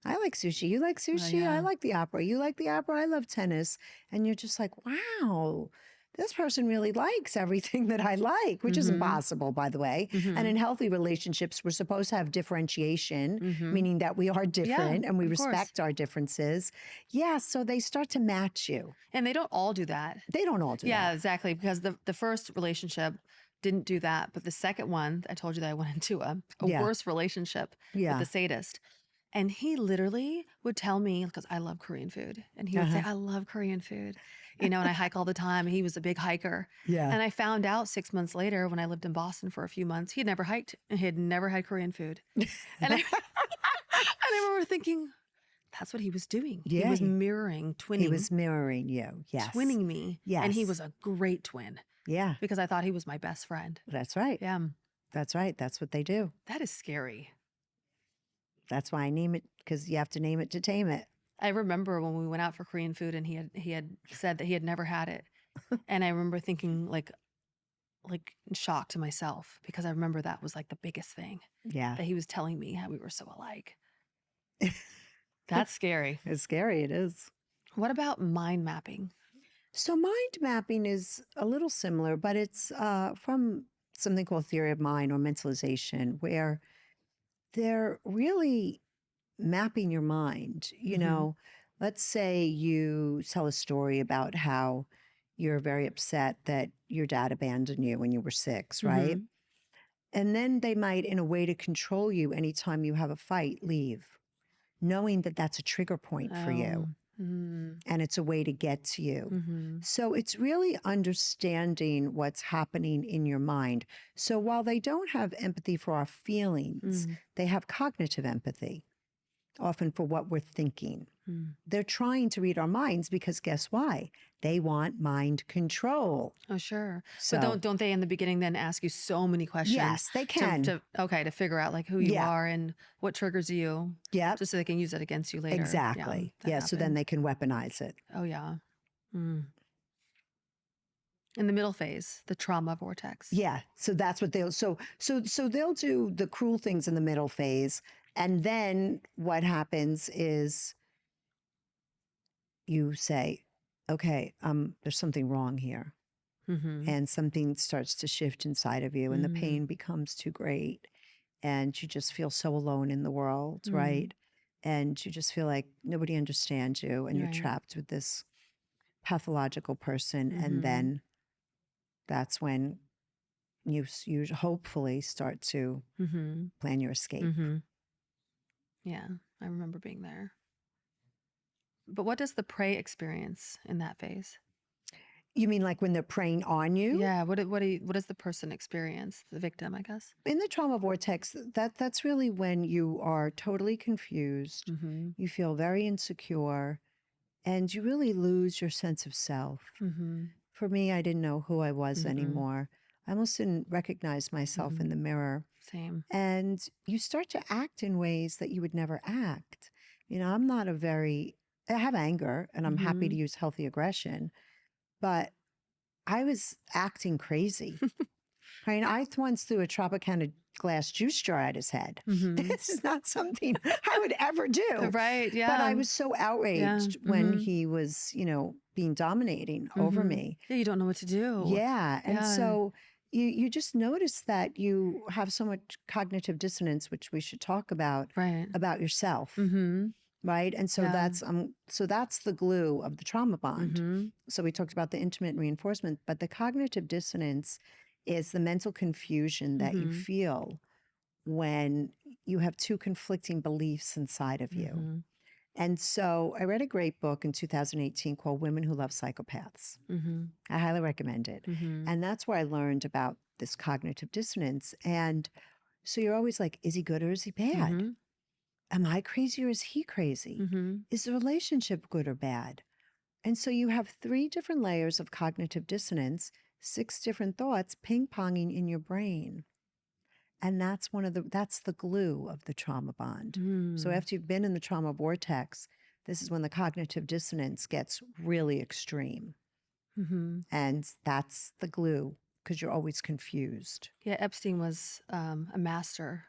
I like sushi. You like sushi? I like the opera. You like the opera? I love tennis. And you're just like, wow, this person really likes everything that I like, which is impossible, by the way. And in healthy relationships, we're supposed to have differentiation, meaning that we are different and we respect our differences. Yeah, so they start to match you. And they don't all do that. They don't all do that. Yeah, exactly. Because the first relationship didn't do that. But the second one, I told you that I went into a worse relationship with the sadist. And he literally would tell me, because I love Korean food. And he would say, I love Korean food. And I hike all the time. He was a big hiker. Yeah. And I found out 6 months later when I lived in Boston for a few months, he had never hiked and he had never had Korean food. And I remember thinking, that's what he was doing. Yeah. He was mirroring, twinning. He was mirroring you. Yes. Twinning me. Yes. And he was a great twin. Yeah. Because I thought he was my best friend. That's right. Yeah. That's right. That's what they do. That is scary. That's why I name it, because you have to name it to tame it. I remember when we went out for Korean food and he had said that he had never had it. And I remember thinking like in shock to myself, because I remember that was like the biggest thing, Yeah. that he was telling me how we were so alike. That's scary. It's scary. It is. What about mind mapping? So mind mapping is a little similar, but it's from something called theory of mind or mentalization, where they're really mapping your mind. You know, let's say you tell a story about how you're very upset that your dad abandoned you when you were 6, right? And then they might, in a way to control you, anytime you have a fight, leave, knowing that that's a trigger point for you. And it's a way to get to you. So it's really understanding what's happening in your mind. So while they don't have empathy for our feelings, they have cognitive empathy, often for what we're thinking. They're trying to read our minds because guess why? They want mind control. Oh, sure. So But don't they in the beginning then ask you so many questions? yes, they can. To figure out like who you are and what triggers you. Yeah, Just so they can use it against you later. exactly. Yeah, So then they can weaponize it. Oh, yeah. In the middle phase, the trauma vortex. Yeah. So that's what they'll so they'll do the cruel things in the middle phase. And then what happens is you say, okay, there's something wrong here. And something starts to shift inside of you and the pain becomes too great. And you just feel so alone in the world, right? And you just feel like nobody understands you and you're trapped with this pathological person. And then that's when you hopefully start to plan your escape. Yeah, I remember being there. But what does the prey experience in that phase? You mean like when they're preying on you? Yeah. What does the person experience? The victim, I guess. In the trauma vortex, that's really when you are totally confused. You feel very insecure, and you really lose your sense of self. For me, I didn't know who I was anymore. I almost didn't recognize myself in the mirror. Same. And you start to act in ways that you would never act. You know, I have anger and I'm happy to use healthy aggression, but I was acting crazy. I mean, I once threw a Tropicana glass juice jar at his head. This is not something I would ever do. Right. Yeah. But I was so outraged when he was, you know, being dominating over me. Yeah. You don't know what to do. Yeah. And so you just notice that you have so much cognitive dissonance, which we should talk about yourself. Right. And so that's the glue of the trauma bond. So we talked about the intermittent reinforcement, but the cognitive dissonance is the mental confusion that you feel when you have two conflicting beliefs inside of you. And so I read a great book in 2018 called Women Who Love Psychopaths. I highly recommend it. And that's where I learned about this cognitive dissonance. And so you're always like, is he good or is he bad? Am I crazy or is he crazy? Is the relationship good or bad? And so you have 3 different layers of cognitive dissonance, 6 different thoughts ping-ponging in your brain. And that's the glue of the trauma bond. So after you've been in the trauma vortex, this is when the cognitive dissonance gets really extreme. And that's the glue, because you're always confused. Yeah, Epstein was a master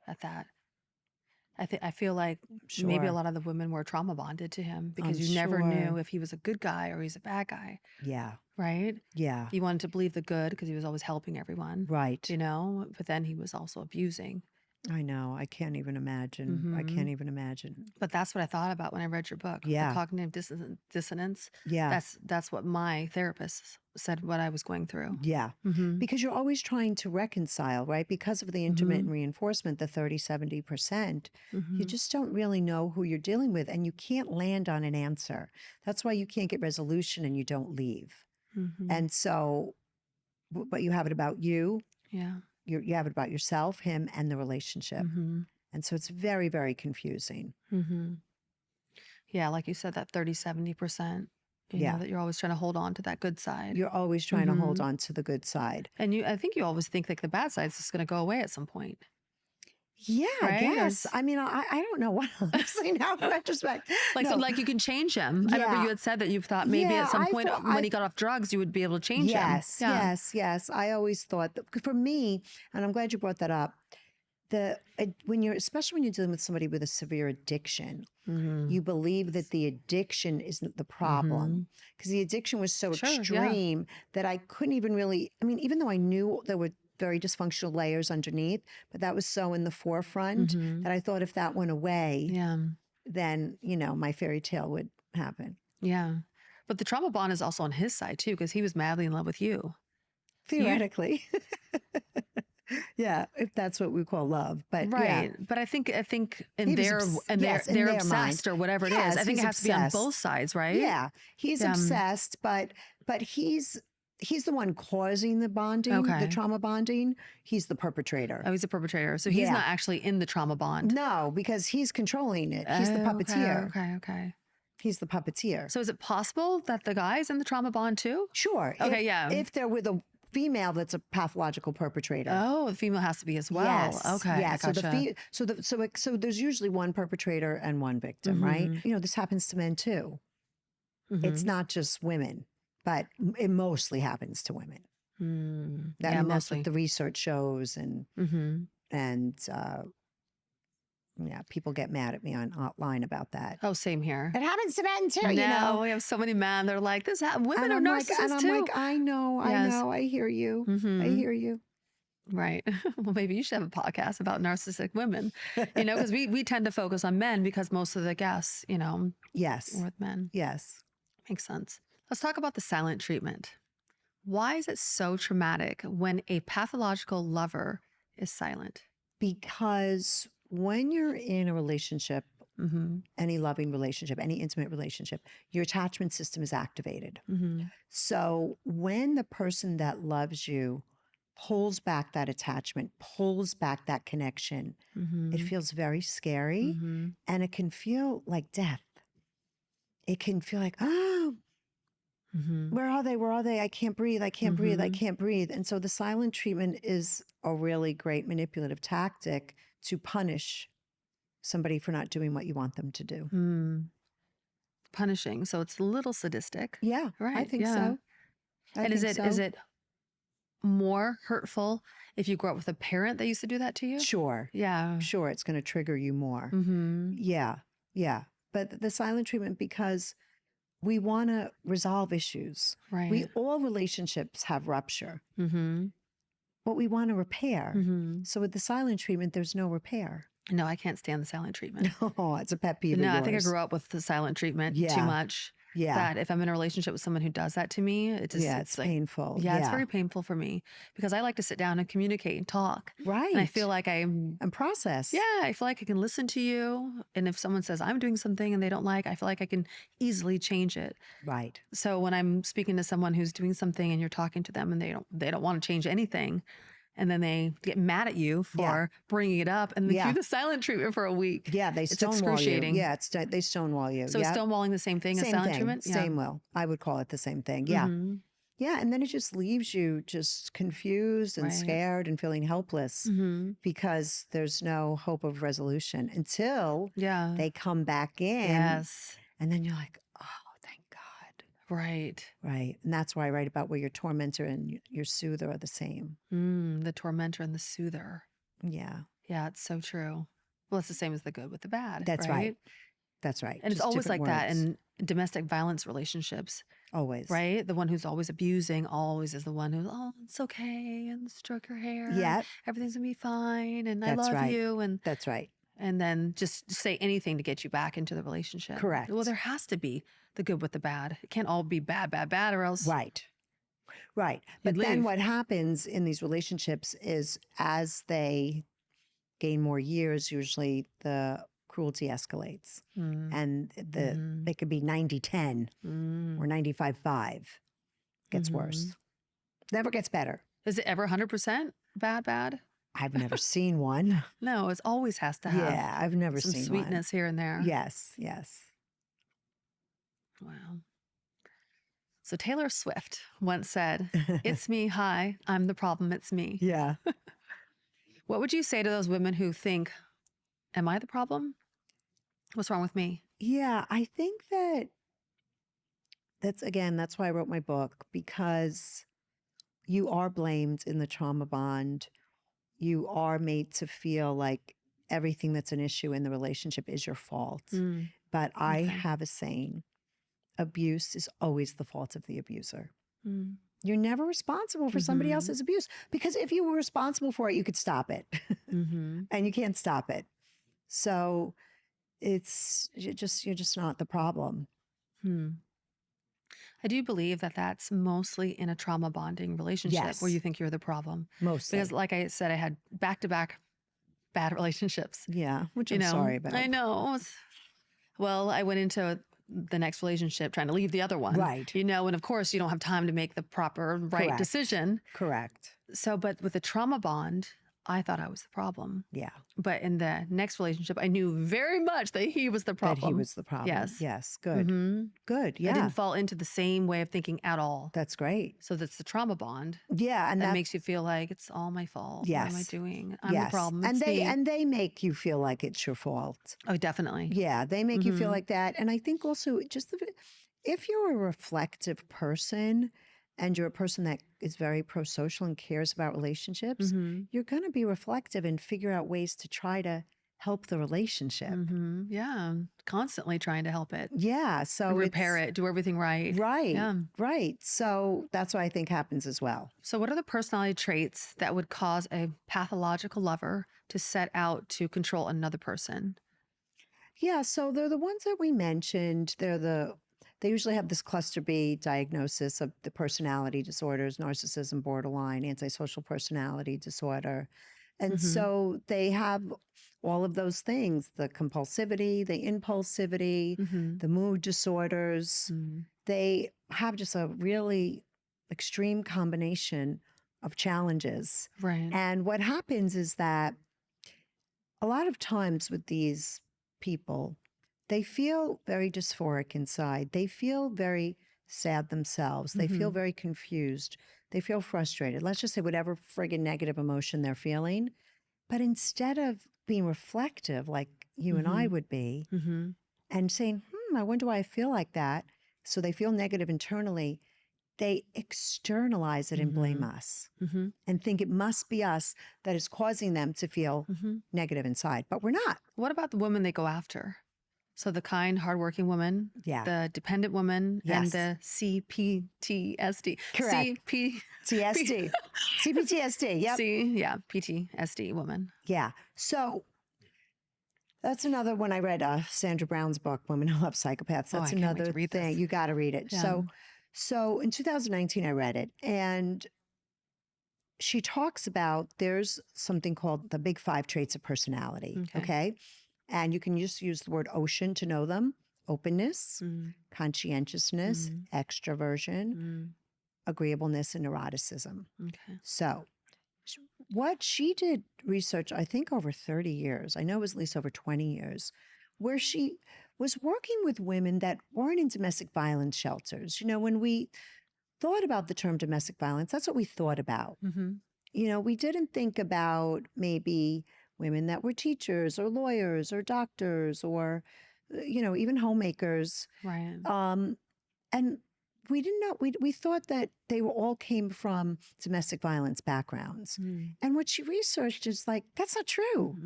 at that. I feel like maybe a lot of the women were trauma bonded to him because you never knew if he was a good guy or he's a bad guy. Yeah. Right? Yeah. You wanted to believe the good because he was always helping everyone. Right. You know, but then he was also abusing. I know. I can't even imagine. I can't even imagine. But that's what I thought about when I read your book. Yeah. The cognitive dissonance. Yeah. That's what my therapist said what I was going through. Yeah. Because you're always trying to reconcile, right? Because of the intermittent reinforcement, the 30-70%, you just don't really know who you're dealing with and you can't land on an answer. That's why you can't get resolution and you don't leave. And so, but you have it about you. Yeah. You have it about yourself, him, and the relationship. And so it's very, very confusing. Yeah, like you said, that 30-70%. You know, that you're always trying to hold on to that good side. You're always trying to hold on to the good side. And I think you always think like the bad side is just going to go away at some point. Yeah, I Right? guess. I mean, I don't know what honestly now in retrospect. Like, so No. like you can change him. I remember Yeah. you had said that you thought maybe Yeah, at some I point thought- when he got off drugs, you would be able to change him. Yes. I always thought that for me, and I'm glad you brought that up. Especially when you're dealing with somebody with a severe addiction, you believe that the addiction isn't the problem because the addiction was so extreme that I couldn't even really. I mean, even though I knew there were very dysfunctional layers underneath, but that was so in the forefront that I thought if that went away, then my fairy tale would happen. Yeah. But the trauma bond is also on his side too, because he was madly in love with you. Theoretically. Yeah, if that's what we call love, but right. Yeah. But I think in He was they're obs- and yes, in they're their obsessed mind. or whatever it Yes, is. I think it he's has to be on obsessed. both sides, right? Yeah, he's obsessed, but he's the one causing the bonding, the trauma bonding. He's the perpetrator. Oh, he's a perpetrator. So he's not actually in the trauma bond. No, because he's controlling it. He's the puppeteer. Okay. He's the puppeteer. So is it possible that the guy's in the trauma bond too? Sure. Okay, If they're with a female that's a pathological perpetrator. Oh, the female has to be as well. Yes. Okay. Yeah. Gotcha. So there's usually one perpetrator and one victim, right? This happens to men too. It's not just women, but it mostly happens to women. That's what the research shows, and people get mad at me online about that. Oh, same here. It happens to men too. No, we have so many men. They're like, women are narcissists and I'm too. like, I know, I hear you. I hear you. Right. Well, maybe you should have a podcast about narcissistic women, because we tend to focus on men because most of the guests, Yes. are with men. Yes. Makes sense. Let's talk about the silent treatment. Why is it so traumatic when a pathological lover is silent? Because when you're in a relationship, any loving relationship, any intimate relationship, your attachment system is activated. So when the person that loves you pulls back that attachment, pulls back that connection, it feels very scary, and it can feel like death. It can feel like, where are they? Where are they? I can't breathe. I can't breathe. I can't breathe. And so the silent treatment is a really great manipulative tactic to punish somebody for not doing what you want them to do. Punishing. So it's a little sadistic. Yeah, Right. I think so. Is it more hurtful if you grew up with a parent that used to do that to you? Sure. Yeah. Sure, it's going to trigger you more. Yeah. But the silent treatment, because we want to resolve issues. Right. All relationships have rupture, but we want to repair. So with the silent treatment, there's no repair. No, I can't stand the silent treatment. Oh, it's a pet peeve. No, of I think I yours. grew up with the silent treatment too much. Yeah. That if I'm in a relationship with someone who does that to me, it's like, painful. Yeah, it's very painful for me because I like to sit down and communicate and talk. Right. And I feel like and process. Yeah, I feel like I can listen to you. And if someone says I'm doing something and they don't like, I feel like I can easily change it. Right. So when I'm speaking to someone who's doing something and you're talking to them and they don't want to change anything, and then they get mad at you for bringing it up and then do the silent treatment for a week. Yeah, they stonewall you. Yeah, they stonewall you. So is stonewalling the same thing as silent treatment? Same will. I would call it the same thing. Yeah. Yeah, and then it just leaves you just confused and scared and feeling helpless because there's no hope of resolution until they come back in. Yes. And then you're like, oh, thank God. Right. Right. And that's why I write about where your tormentor and your soother are the same. The tormentor and the soother. Yeah. Yeah, it's so true. Well, it's the same as the good with the bad. That's right. That's right. And Just it's always like different that words. in domestic violence relationships. Always. Right? The one who's always abusing always is the one who's, oh, it's okay. And stroke your hair. Yeah. Everything's going to be fine. And I That's love right. you. And That's right. And then just say anything to get you back into the relationship. Correct. Well, there has to be the good with the bad. It can't all be bad, bad, bad, or else. Right. Right. But then what happens in these relationships is as they gain more years, usually the cruelty escalates. And it could be 90-10 or 95-5. Gets worse. Never gets better. Is it ever 100% bad? I've never seen one. No, it always has to have. Yeah, I've never some seen sweetness one. here and there. Yes, yes. Wow. So Taylor Swift once said, "It's me. Hi, I'm the problem. It's me." Yeah. What would you say to those women who think, am I the problem? What's wrong with me? Yeah, I think that's why I wrote my book, because you are blamed in the trauma bond. You are made to feel like everything that's an issue in the relationship is your fault. Mm, But I okay. have a saying, abuse is always the fault of the abuser. Mm, You're never responsible for somebody Mhm. else's abuse, because if you were responsible for it, you could stop it. mhm. And you can't stop it. So you're just not the problem. Hmm. I do believe that that's mostly in a trauma bonding relationship where Yes. you think you're the problem. Mostly. Because, like I said, I had back to back bad relationships. Yeah, which You I'm know, sorry about. I know. Well, I went into the next relationship trying to leave the other one. Right. You know, and of course, you don't have time to make the proper right Correct. decision. Correct. So, but with the trauma bond, I thought I was the problem. Yeah. But in the next relationship, I knew very much that he was the problem. That he was the problem. Yes. Yes. Good. Mhm. Good. I Yeah. didn't fall into the same way of thinking at all. That's great. So that's the trauma bond Yeah. And that makes you feel like it's all my fault. What am I Yes. doing? I'm yes. the problem. And It's me. they make you feel like it's your fault. Oh, definitely. Yeah, they make you feel Mhm. like that. And I think also if you're a reflective person and you're a person that is very pro-social and cares about relationships, Mhm. you're going to be reflective and figure out ways to try to help the relationship. Mhm. Yeah. Constantly trying to help it, Yeah, so repair it, do everything right. Right, Yeah. right. So that's what I think happens as well. So, what are the personality traits that would cause a pathological lover to set out to control another person? Yeah, so they're the ones that we mentioned. They usually have this cluster B diagnosis of the personality disorders, narcissism, borderline, antisocial personality disorder. And Mhm. so they have all of those things, the compulsivity, the impulsivity, Mhm. the mood disorders. Mhm. They have just a really extreme combination of challenges. Right. And what happens is that a lot of times with these people, they feel very dysphoric inside. They feel very sad themselves. They feel Mhm. very confused. They feel frustrated. Let's just say whatever friggin' negative emotion they're feeling. But instead of being reflective like you and I Mhm. would be Mhm. and saying, I wonder why I feel like that. So they feel negative internally. They externalize it and blame Mhm. us Mhm. and think it must be us that is causing them to feel Mhm. negative inside, but we're not. What about the woman they go after? So the kind, hardworking woman, Yeah. the dependent woman, and Yes. the CPTSD. Correct. CP. TSD. CPTSD. Yep. Yeah, PTSD woman. Yeah. So that's another, when I read Sandra Brown's book, Women Who Love Psychopaths, Oh, that's I can't wait another to read thing. this. You got to read it. Yeah. So in 2019, I read it, and she talks about there's something called the big 5 traits of personality. Okay. And you can just use the word ocean to know them: openness, conscientiousness, extroversion, agreeableness, and neuroticism. Okay. So what she did research, I think over 30 years, I know it was at least over 20 years, where she was working with women that weren't in domestic violence shelters. You know, when we thought about the term domestic violence, that's what we thought about. Mm-hmm. You know, we didn't think about maybe women that were teachers or lawyers or doctors or, even homemakers. Right. And we didn't know, we thought that they were all came from domestic violence backgrounds. And what she researched is like, that's not true.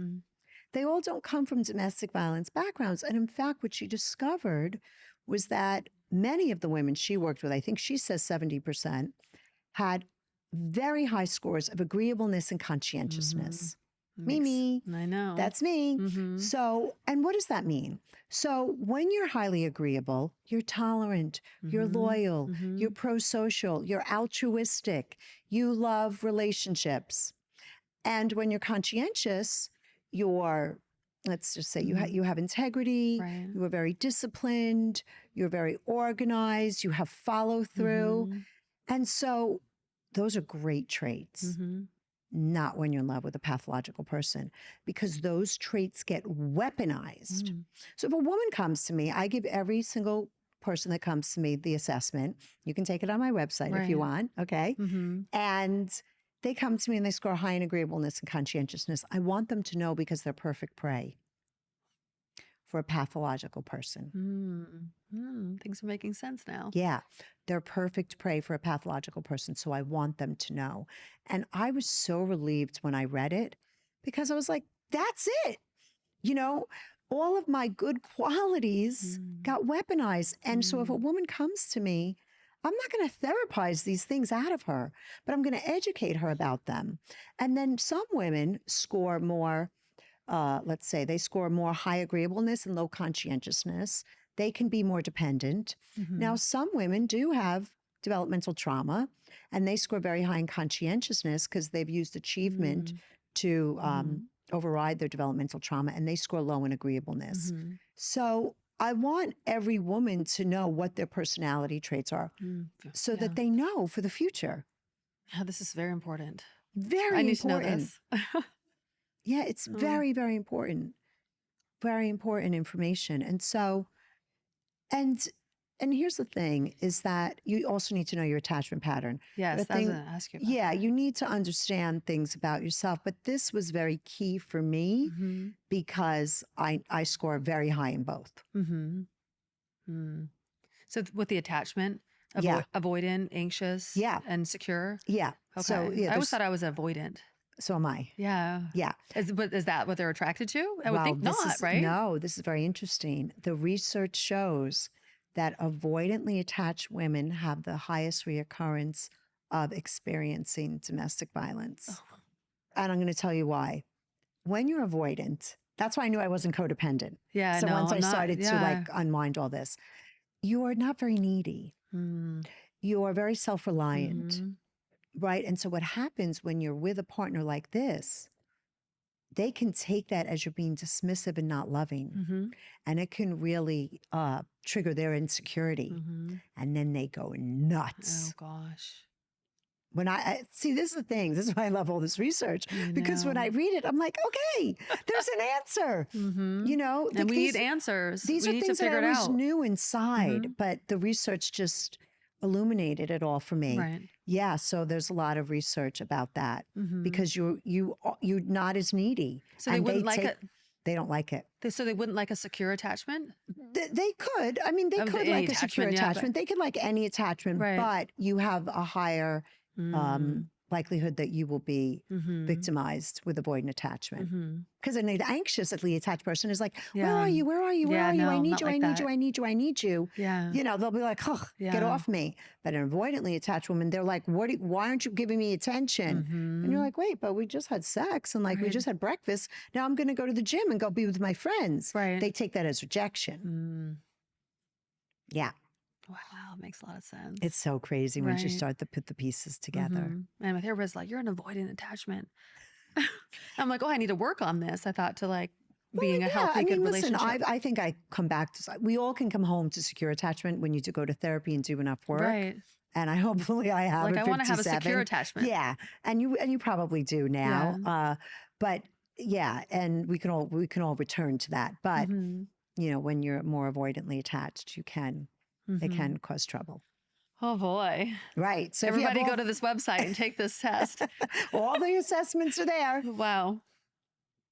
They all don't come from domestic violence backgrounds. And in fact, what she discovered was that many of the women she worked with, I think she says 70%, had very high scores of agreeableness and conscientiousness. Me. I know. That's me. So, and what does that mean? So when you're highly agreeable, you're tolerant, you're loyal, you're pro-social, you're altruistic, you love relationships. And when you're conscientious, you're, let's just say you have integrity, Right. you are very disciplined, you're very organized, you have follow through. And so those are great traits. Not when you're in love with a pathological person, because those traits get weaponized. So if a woman comes to me, I give every single person that comes to me, the assessment, you can take it on my website if you Right. want, okay? Mm-hmm. And they come to me and they score high in agreeableness and conscientiousness. I want them to know because they're perfect prey for a pathological person. Things are making sense now. Yeah, they're perfect prey for a pathological person. So I want them to know. And I was so relieved when I read it because I was like, that's it. You know, all of my good qualities got weaponized. And so if a woman comes to me, I'm not going to therapize these things out of her, but I'm going to educate her about them. And then some women score more, let's say they score more high agreeableness and low conscientiousness. They can be more dependent. Now, some women do have developmental trauma and they score very high in conscientiousness because they've used achievement to override their developmental trauma, and they score low in agreeableness. So I want every woman to know what their personality traits are so that they know for the future. Yeah, this is very important. Very I need important. to know this. Yeah, it's very, very important. Very important information. And so, and here's the thing is that you also need to know your attachment pattern. Yes, The I was thing- going to ask you about yeah, that. you need to understand things about yourself. But this was very key for me because I score very high in both. So with the attachment, Yeah. avoidant, anxious, Yeah. and secure. Yeah. Okay. So yeah, I always thought I was avoidant. so am I. Yeah. Yeah. But is that what they're attracted to? I would think this not, is, right? No, this is very interesting. The research shows that avoidantly attached women have the highest reoccurrence of experiencing domestic violence. And I'm going to tell you why. When you're avoidant, that's why I knew I wasn't codependent. Yeah. So no, once I I'm not- started to yeah. like unwind all this, you are not very needy. You are very self-reliant, right? And so what happens when you're with a partner like this, they can take that as you're being dismissive and not loving. And it can really trigger their insecurity. And then they go nuts. Oh gosh. When I see, this is the thing. This is why I love all this research. Because when know. I read it, I'm like, okay, there's an answer. You know, And we these- need answers. These we are need things to figure that I it always out. knew inside, but the research just illuminated it all for me. Right. Yeah, so there's a lot of research about that because you're not as needy. So they wouldn't like it. They don't like it. So they wouldn't like a secure attachment? They could. I mean, they Of could any like a secure attachment, yeah, but- attachment. They could like any attachment, Right. but you have a higher likelihood that you will be victimized with avoidant attachment. Because an anxiously attached person is like, where Yeah. are you? Where are you? Where Yeah, are you? I no, need not you. like I need that. you. I need you. I need you. Yeah. You know, they'll be like, get Yeah. off me. But an avoidantly attached woman, they're like, why aren't you giving me attention? And you're like, wait, but we just had sex and like we Right. just had breakfast. Now I'm going to go to the gym and go be with my friends. Right. They take that as rejection. Yeah. Wow, makes a lot of sense. It's so crazy once you Right. start to put the pieces together. And my therapist like, you're an avoidant attachment. I'm like, oh, I need to work on this. I thought to like being a healthy, good listen, relationship. I think I come back to, we all can come home to secure attachment when you do go to therapy and do enough work. Right. And I hopefully I have Like at I want to have a 57. secure attachment. Yeah. And you probably do now. But yeah, and we can all return to that. But you know, when you're more avoidantly attached, it can cause trouble. Oh boy. Right. So if you have Everybody go to this website and take this test. all the assessments are there. Wow.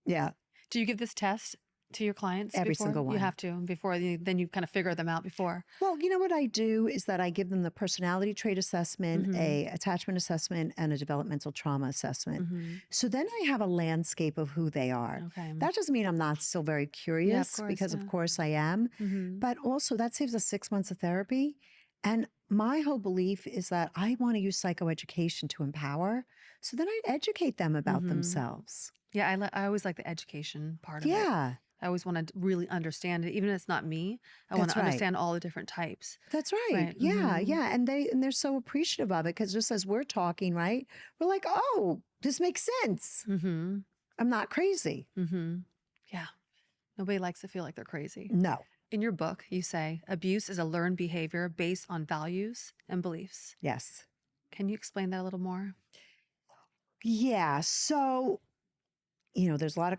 Yeah. Do you give this test to your clients? Every before? single one. You have to before then you kind of figure them out before. Well, you know what I do is that I give them the personality trait assessment, a attachment assessment, and a developmental trauma assessment. So then I have a landscape of who they are. Okay. That doesn't mean I'm not still very curious course, because yeah. of course I am, but also that saves us 6 months of therapy. And my whole belief is that I want to use psychoeducation to empower. So then I educate them about themselves. Yeah, I always like the education part of it. Yeah. I always want to really understand it, even if it's not me. I want That's to right. understand all the different types. That's right. Right. Yeah, yeah. And they're so appreciative of it because just as we're talking, right? We're like, oh, this makes sense. I'm not crazy. Yeah. Nobody likes to feel like they're crazy. No. In your book, you say abuse is a learned behavior based on values and beliefs. Yes. Can you explain that a little more? Yeah. So, you know, there's a lot of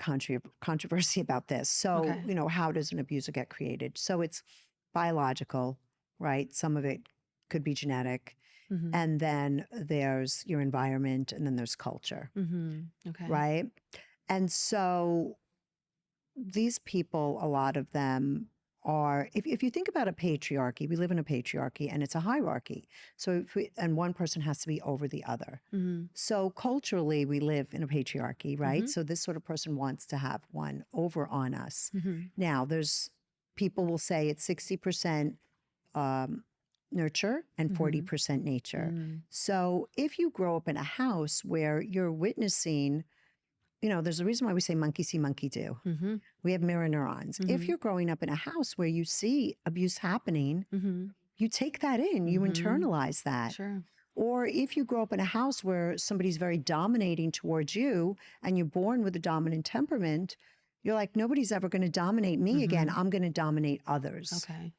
controversy about this. So, Okay. you know, how does an abuser get created? So it's biological. right? Some of it could be genetic. Mm-hmm. And then there's your environment, and then there's culture, Okay. right? And so these people, a lot of them are, if you think about a patriarchy, we live in a patriarchy and it's a hierarchy. So, and one person has to be over the other. Mm-hmm. So culturally, we live in a patriarchy, right? Mhm. So this sort of person wants to have one over on us. Mm-hmm. Now, there's people will say it's 60% nurture and 40% nature. Mm-hmm. So if you grow up in a house where you're witnessing, you know, there's a reason why we say monkey see, monkey do. Mm-hmm. We have mirror neurons. If Mhm. you're growing up in a house where you see abuse happening, Mm-hmm. you take that in, you Mhm. internalize that. Sure. Or if you grow up in a house where somebody's very dominating towards you and you're born with a dominant temperament, you're like, nobody's ever going to dominate me again. I'm going to dominate others. Okay.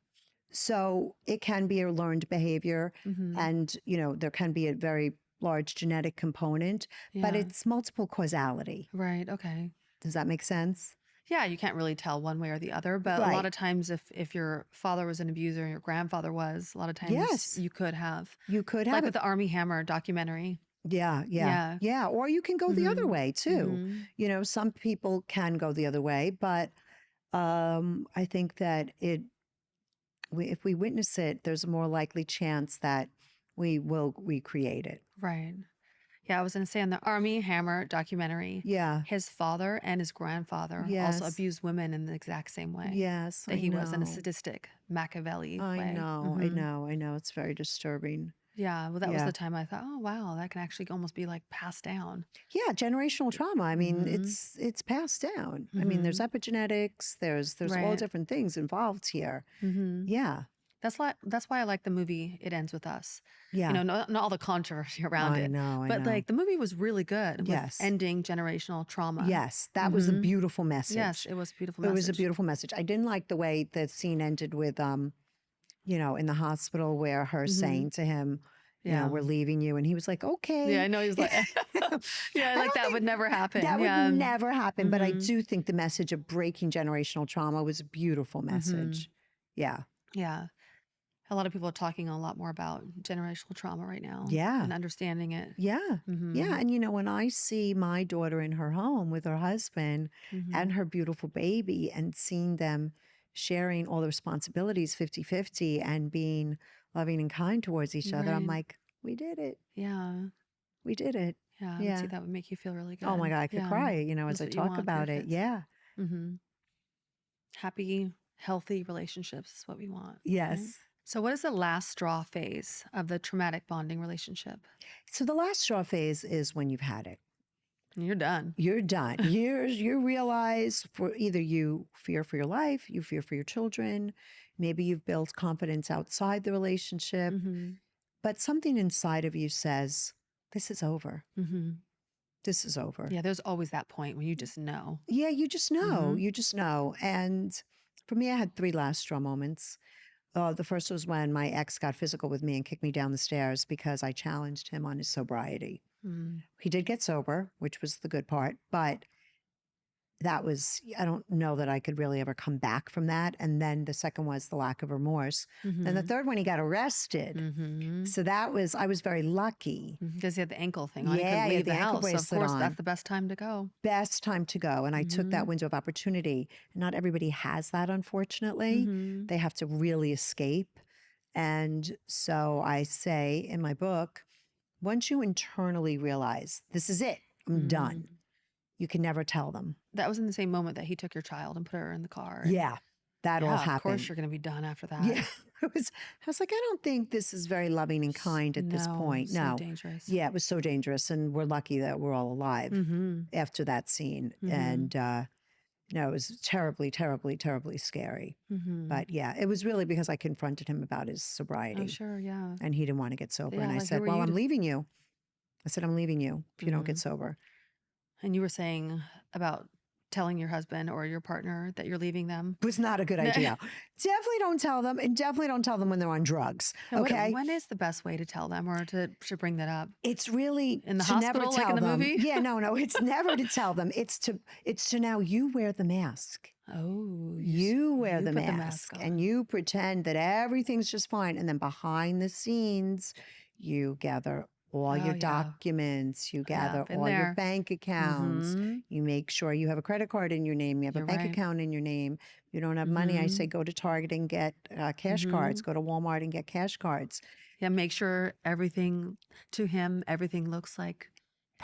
So it can be a learned behavior, Mm-hmm. and, you know, there can be a very large genetic component, but Yeah. it's multiple causality. Right. Okay. Does that make sense? Yeah, you can't really tell one way or the other, but a Right. lot of times if your father was an abuser and your grandfather was, a lot of times Yes. you could have. You could have Like it. with the Army Hammer documentary. Yeah. Yeah. Or you can go the other Mhm. way too. Mhm. You know, some people can go the other way, but I think that if we witness it, there's a more likely chance that we will recreate it. Right. Yeah, I was going to say in the Army Hammer documentary, Yeah. his father and his grandfather also Yes. abused women in the exact same way Yes. that I he was in a know. sadistic Machiavelli I way. know. I Mhm. know. I know. It's very disturbing. Yeah, well, that was Yeah. the time I thought, oh wow, that can actually almost be like passed down. Yeah, generational trauma. I mean, Mhm. it's passed down. I mean, there's Mhm. epigenetics, there's all Right. different things involved here. Mm-hmm. Yeah. That's why I like the movie It Ends With Us. Yeah. You know, not all the controversy around I it, know. I but know. like the movie was really good with Yes. ending generational trauma. Yes, that was a Mhm. beautiful Yes, message. it was a beautiful It message. was a beautiful message. I didn't like the way the scene ended with you know, in the hospital where her Mhm. saying to him, you know, Yeah. we're leaving you. And he was like, okay. Yeah, I know. He was like, yeah, I like don't that think would never happen. that Yeah. would never happen. But I Mhm. do think the message of breaking generational trauma was a beautiful Mhm. message. Yeah. Yeah. A lot of people are talking a lot more about generational trauma right now. Yeah. And understanding it. Yeah. Mhm. Yeah. And, you know, when I see my daughter in her home with her husband Mhm. and her beautiful baby and seeing them sharing all the responsibilities 50-50 and being loving and kind towards each other, I'm Right. like, we did it. Yeah. We did it. Yeah. I would Yeah. say that would make you feel really good. Oh my God, I could Yeah. cry, you know, as That's I what you talk want for your about it. kids. Yeah. Mm-hmm. Happy, healthy relationships is what we want. right? Yes. So, what is the last straw phase of the traumatic bonding relationship? So the last straw phase is when you've had it. You're done. You're done. You realize for either you fear for your life, you fear for your children, maybe you've built confidence outside the relationship, Mm-hmm. but something inside of you says, this is over. Mm-hmm. This is over. Yeah, there's always that point when you just know. Yeah, you just know. Mhm. You just know. And for me, I had 3 last straw moments. The first was when my ex got physical with me and kicked me down the stairs because I challenged him on his sobriety. Mm. He did get sober, which was the good part, but that was, I don't know that I could really ever come back from that. And then the second was the lack of remorse. Then the third one, he got arrested. Mm-hmm. So that was, I was very lucky. Because he had the ankle thing on. He Yeah, couldn't he had leave the the ankle house. So of bracelet course, on. that's the best time to go. Best time to go. And I took that window of opportunity. Not everybody has that, unfortunately. Mm-hmm. They have to really escape. And so I say in my book, once you internally realize this is it, I'm done, you can never tell them. That was in the same moment that he took your child and put her in the car. and- Yeah, that all yeah, happened. of course, you're going to be done after that. Yeah, I was like, I don't think this is very loving and kind at this point. So No, dangerous. yeah, it was so dangerous, and we're lucky that we're all alive Mm-hmm. after that scene. And no, it was terribly, terribly, terribly scary. Mm-hmm. But yeah, it was really because I confronted him about his sobriety, Oh, sure, yeah. and he didn't want to get sober. Yeah, And I like, who said, are well, you I'm to- leaving you. I said, I'm leaving you if you don't get sober. And you were saying about telling your husband or your partner that you're leaving them. Was not a good idea. Definitely don't tell them, and definitely don't tell them when they're on drugs. And Okay. when is the best way to tell them or to bring that up? It's really In the to never hospital, like tell in the them. movie? Yeah, no, it's never to tell them. It's to now you wear the mask. Oh, You wear You the put the mask mask and on. you pretend that everything's just fine. And then behind the scenes, you gather all Oh, your yeah. documents, you Yeah, gather been all your there. bank accounts, Mm-hmm. you make sure you have a credit card in your name, you have a You're bank right. account in your name. If you don't have money, I Mm-hmm. say go to Target and get cash cards, go to Walmart and get cash cards. Yeah, make sure everything to him, everything looks like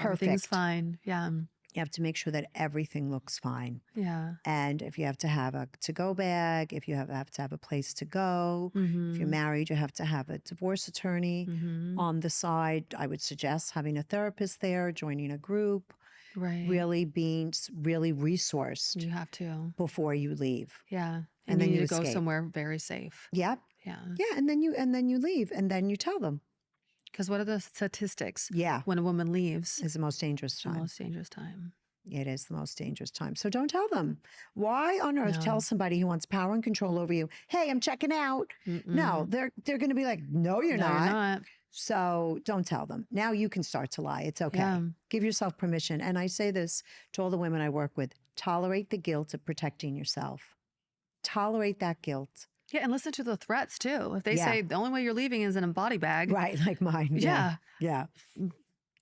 everything's Perfect. fine. Yeah. You have to make sure that everything looks fine. Yeah. And if you have to have a to-go bag, if you have to have a place to go, if you're Mm-hmm. married, you have to have a divorce attorney Mm-hmm. on the side. I would suggest having a therapist there, joining a group, Right. really being really resourced You have to. before you leave. Yeah. And And you then need you to go escape. somewhere very safe. Yep. Yeah. Yeah. And then you leave and then you tell them. Because what are the statistics? Yeah. When a woman leaves, It's the most dangerous the time. most dangerous time. It is the most dangerous time. So don't tell them. Why on earth tell No. somebody who wants power and control over you, hey, I'm checking out? No, Mm-mm. they're going to be like, no, you're No, not. you're not. So don't tell them. Now you can start to lie. It's okay. Yeah. Give yourself permission. And I say this to all the women I work with, tolerate the guilt of protecting yourself. Tolerate that guilt. Yeah, and listen to the threats too. If they Yeah. say the only way you're leaving is in a body bag. Right, like mine. Yeah. Yeah.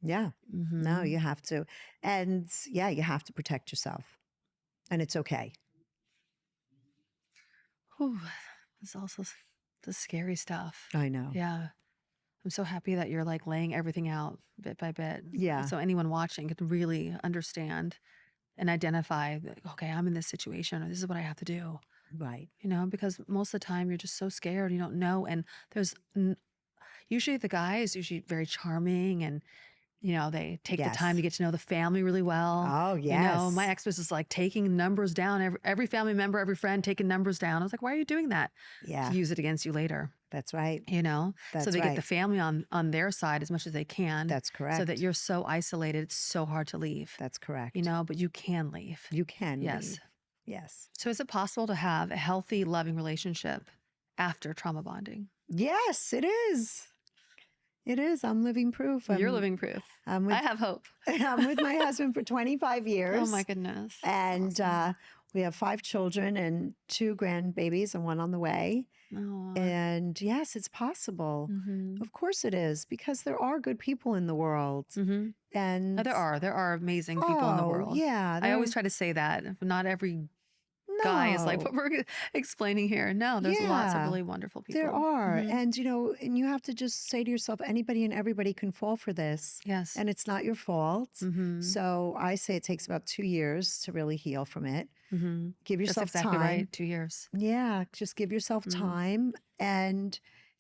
Yeah. Mm-hmm. No, you have to. And yeah, you have to protect yourself. And it's okay. Whew. It's also the scary stuff. I know. Yeah. I'm so happy that you're like laying everything out bit by bit. Yeah. So anyone watching can really understand and identify that, okay, I'm in this situation or this is what I have to do. Right. You know, because most of the time you're just so scared, you don't know. And there's usually the guy is usually very charming and, you know, they take the time Yes. to get to know the family really well. Oh, You know, yes. my ex was just like taking numbers down, every family member, every friend taking numbers down. I was like, why are you doing that? Yeah, To use it against you later, that's right. you know? That's so they right. get the family on their side as much as they can. That's correct. So that you're so isolated, it's so hard to leave. That's correct. You know, but you can leave. You can Yes. leave. Yes. So is it possible to have a healthy, loving relationship after trauma bonding? Yes, it is. It is. I'm living proof. You're living proof. I'm with, I have hope. I'm with my husband for 25 years. Oh my goodness. And we have 5 children and 2 grandbabies and 1 on the way. Oh. And yes, it's possible. Mm-hmm. Of course it is, because there are good people in the world. Mm-hmm. And There are amazing people in the world. Yeah. I always try to say that. Not every guy is like what we're explaining here. No, there's lots of Yeah. really wonderful people. There are. Mhm. And, you know, and you have to just say to yourself, anybody and everybody can fall for this. Yes. And it's not your fault. Mm-hmm. So I say it takes about 2 years to really heal from it. Mm-hmm. Give That's yourself exactly time. right. 2 years. Yeah. Just give yourself Mhm. time. And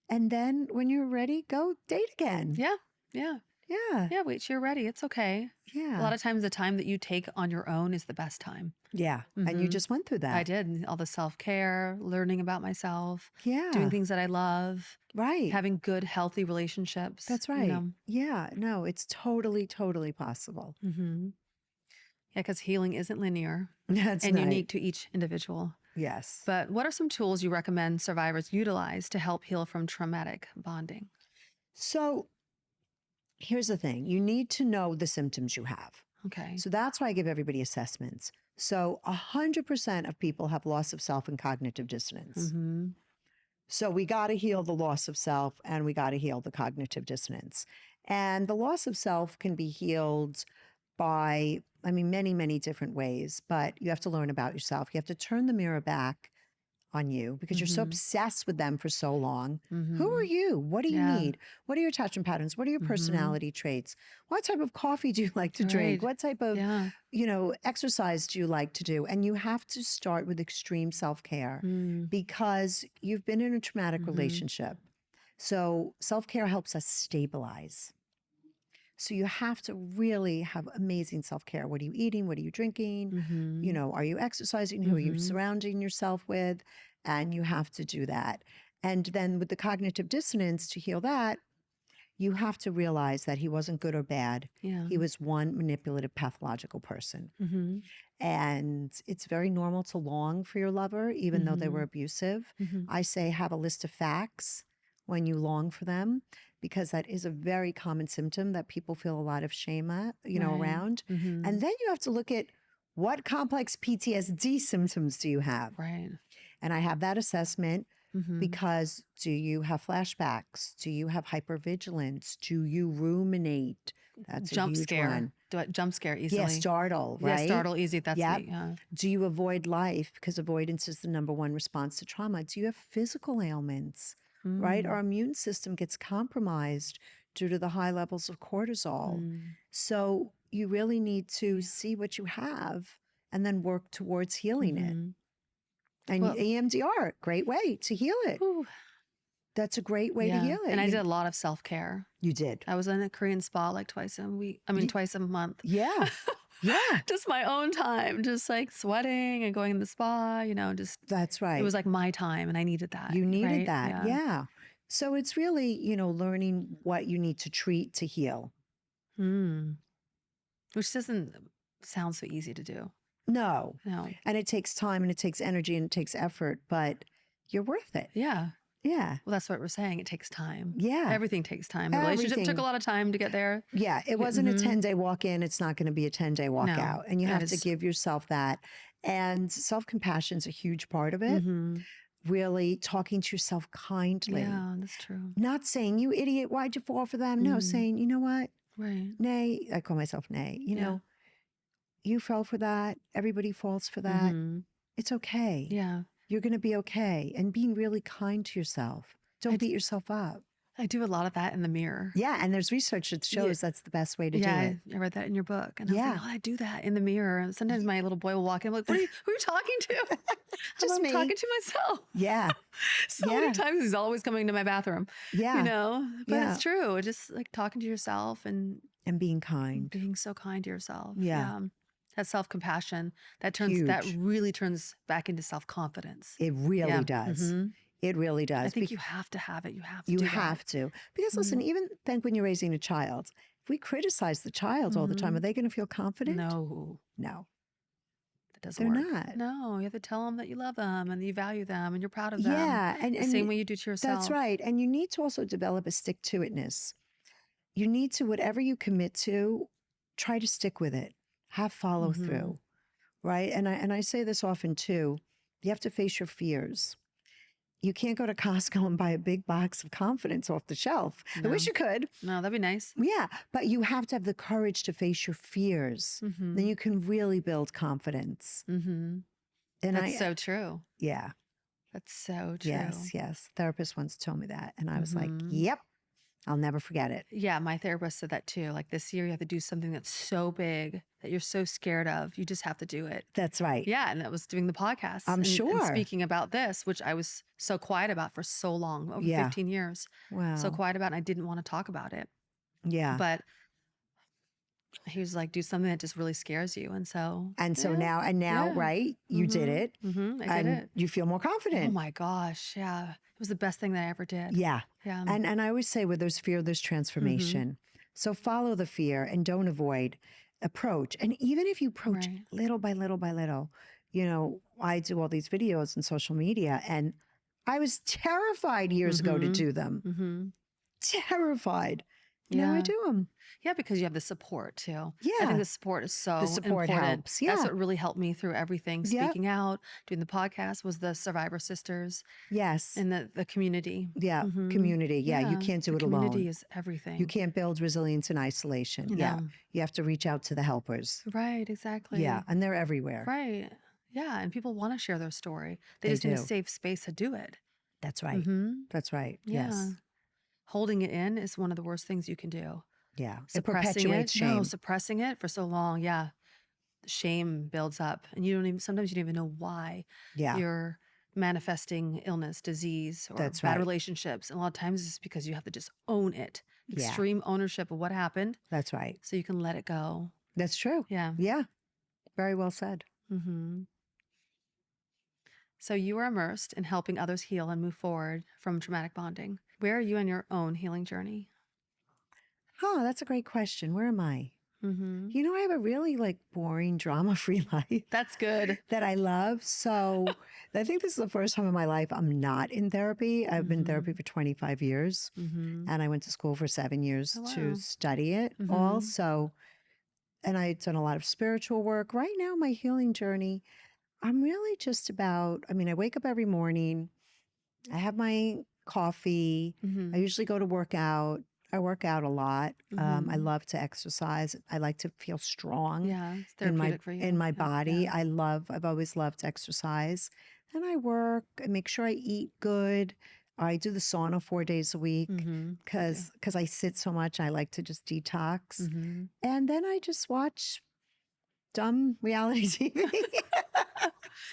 then when you're ready, go date again. Yeah. Yeah. Yeah. Yeah. Wait till you're ready. It's okay. Yeah. A lot of times the time that you take on your own is the best time. Yeah. And you Mhm. just went through that. I did. All the self-care, learning about myself, Yeah. doing things that I love, Right. having good, healthy relationships. That's you right. know. Yeah. No, it's totally, totally possible. Mm-hmm. Yeah, because healing isn't linear That's and right. unique to each individual. Yes. But what are some tools you recommend survivors utilize to help heal from traumatic bonding? So here's the thing. You need to know the symptoms you have. Okay. So that's why I give everybody assessments. So 100% of people have loss of self and cognitive dissonance. Mm-hmm. So we got to heal the loss of self and we got to heal the cognitive dissonance. And the loss of self can be healed by, many, many different ways, but you have to learn about yourself. You have to turn the mirror back on you because you're so Mhm. obsessed with them for so long. Mm-hmm. Who are you? What do you Yeah. need? What are your attachment patterns? What are your Mhm. personality traits? What type of coffee do you like to drink? Right. What type of, Yeah. exercise do you like to do? And you have to start with extreme self-care Mm. because you've been in a traumatic Mhm. relationship. So self-care helps us stabilize. So you have to really have amazing self-care. What are you eating? What are you drinking? Mm-hmm. Are you exercising? Who are you Mhm. surrounding yourself with? And you have to do that. And then with the cognitive dissonance, to heal that, you have to realize that he wasn't good or bad. Yeah. He was one manipulative, pathological person. Mm-hmm. And it's very normal to long for your lover, even though they Mhm. were abusive. Mm-hmm. I say have a list of facts when you long for them, because that is a very common symptom that people feel a lot of shame at, around. Mm-hmm. And then you have to look at what complex PTSD symptoms do you have? Right. And I have that assessment Mm-hmm. because do you have flashbacks? Do you have hypervigilance? Do you ruminate? That's a Jump huge scare. one. Do I jump scare Yeah, easily? startle, Yeah, right? startle easy. That's Yep. me. Yeah. Do you avoid life because avoidance is the number one response to trauma? Do you have physical ailments, right? Mm. Our immune system gets compromised due to the high levels of cortisol. Mm. So you really need to Yeah. see what you have and then work towards healing it. Mhm. And Well- EMDR, great way to heal it. Whew. That's a great way to heal it. And I did a lot of self-care. You did. I was in a Korean spa like twice a week. Twice a month. Yeah. Yeah. Just my own time, just like sweating and going to the spa, just That's right. it was like my time and I needed that. You needed right? that. Yeah. So it's really, learning what you need to treat to heal. Mm. Which doesn't sound so easy to do. No. No. And it takes time and it takes energy and it takes effort, but you're worth it. Yeah. Yeah. Well, that's what we're saying. It takes time. Yeah. Everything takes time. The relationship Everything. took a lot of time to get there. Yeah. It wasn't a Mhm. 10-day walk in. It's not going to be a 10-day walk No, out. And you that have to is- give yourself that. And self-compassion is a huge part of it. Mhm. Really talking to yourself kindly. Yeah, that's true. Not saying, you idiot, why'd you fall for them? No, Mhm. saying, you know what? Right. Nay, I call myself Nay. Yeah. You fell for that. Everybody falls for that. Mhm. It's okay. Yeah. You're going to be okay. And being really kind to yourself. Don't beat yourself up. I do a lot of that in the mirror. Yeah. And there's research that shows that's the best way to do it. I read that in your book. And I was Yeah. like, oh, I do that in the mirror. And sometimes my little boy will walk in. I'm like, who are you talking to? Just I'm me. talking to myself. Yeah. So Yeah. many times he's always coming to my bathroom. Yeah. But Yeah. it's true. Just like talking to yourself and And being kind. being so kind to yourself. Yeah. That self-compassion, that Huge. really turns back into self-confidence. It really does. Mhm. It really does. I think you have to have it. You have to You do have to. Because listen, even think when you're raising a child, if we criticize the child all the time, are they going to feel that. confident? No, No. that doesn't They're work. not. No, you have to tell them that you love them and you value them and you're proud of them. Yeah. And The same way you do to yourself. That's right. And you need to also develop a stick-to-itness. You need to, whatever you commit to, try to stick with it. Have follow Mhm. through. Right. And I say this often too. You have to face your fears. You can't go to Costco and buy a big box of confidence off the shelf. I wish No. you could. No, that'd be nice. Yeah. But you have to have the courage to face your fears. Mm-hmm. Then you can really build confidence. Mm-hmm. And That's so true. yeah. That's so true. Yes. Therapist once told me that. And I was like, Mhm. yep, I'll never forget it. Yeah, my therapist said that too. Like this year, you have to do something that's so big that you're so scared of. You just have to do it. That's right. Yeah, and that was doing the podcast. I'm and sure. speaking about this, which I was so quiet about for so long, over Yeah. 15 years. Wow. So quiet about it, and I didn't want to talk about it. Yeah. But he was like, do something that just really scares you. And so now, yeah. right? You did it. Mm-hmm, I And did it. you feel more confident. Oh my gosh. Yeah. It was the best thing that I ever did. Yeah. Yeah. And I always say where there's fear, there's transformation. So follow the fear and don't avoid. Approach. And even if you approach Right. little by little by little, I do all these videos on social media and I was terrified years ago to do them. Mm-hmm. Terrified. Now I Yeah. do them. Yeah, because you have the support too. I Yeah. think the support is so The support important. helps. That's Yeah. what really helped me through everything. Yep. Speaking out, doing the podcast was the Survivor Sisters Yes. and the community. Yeah. Mhm. Community. Yeah. You Yeah, can't do the it alone. Community is everything. You can't build resilience in isolation. You Yeah. know. You have to reach out to the helpers. Right, exactly. Yeah. And they're everywhere. Right. Yeah, and people want to share their story. They They just need a do. safe space to do it. That's right. Mhm. That's right. Yeah. Yes. Holding it in is one of the worst things you can do. Yeah. It Suppressing perpetuates shame. No, suppressing it for so long, yeah. Shame builds up and sometimes you don't even know why Yeah. you're manifesting illness, disease, or That's bad right. relationships. And a lot of times it's because you have to just own it. Yeah. Extreme ownership of what happened That's right. so you can let it go. That's true. Yeah. Yeah. Very well said. Mm-hmm. So you are immersed in helping others heal and move forward from traumatic bonding. Where are you in your own healing journey? Oh, that's a great question. Where am I? Mm-hmm. I have a really boring, drama-free life That's good. that I love. So I think this is the first time in my life I'm not in therapy. I've been in therapy for 25 years Mm-hmm. and I went to school for 7 years Oh, wow. to study it Mhm. also. And I've done a lot of spiritual work. Right now, my healing journey, I'm really just about, I mean, I wake up every morning, I have my coffee, I usually go to work out. I work out a lot. I love to exercise. I like to feel strong Yeah, it's in my therapeutic for you. in my Yeah, body. yeah. I've always loved exercise. And I work, I make sure I eat good. I do the sauna 4 days a week Mm-hmm. because I sit so much. I like to just detox. Mm-hmm. And then I just watch dumb reality TV.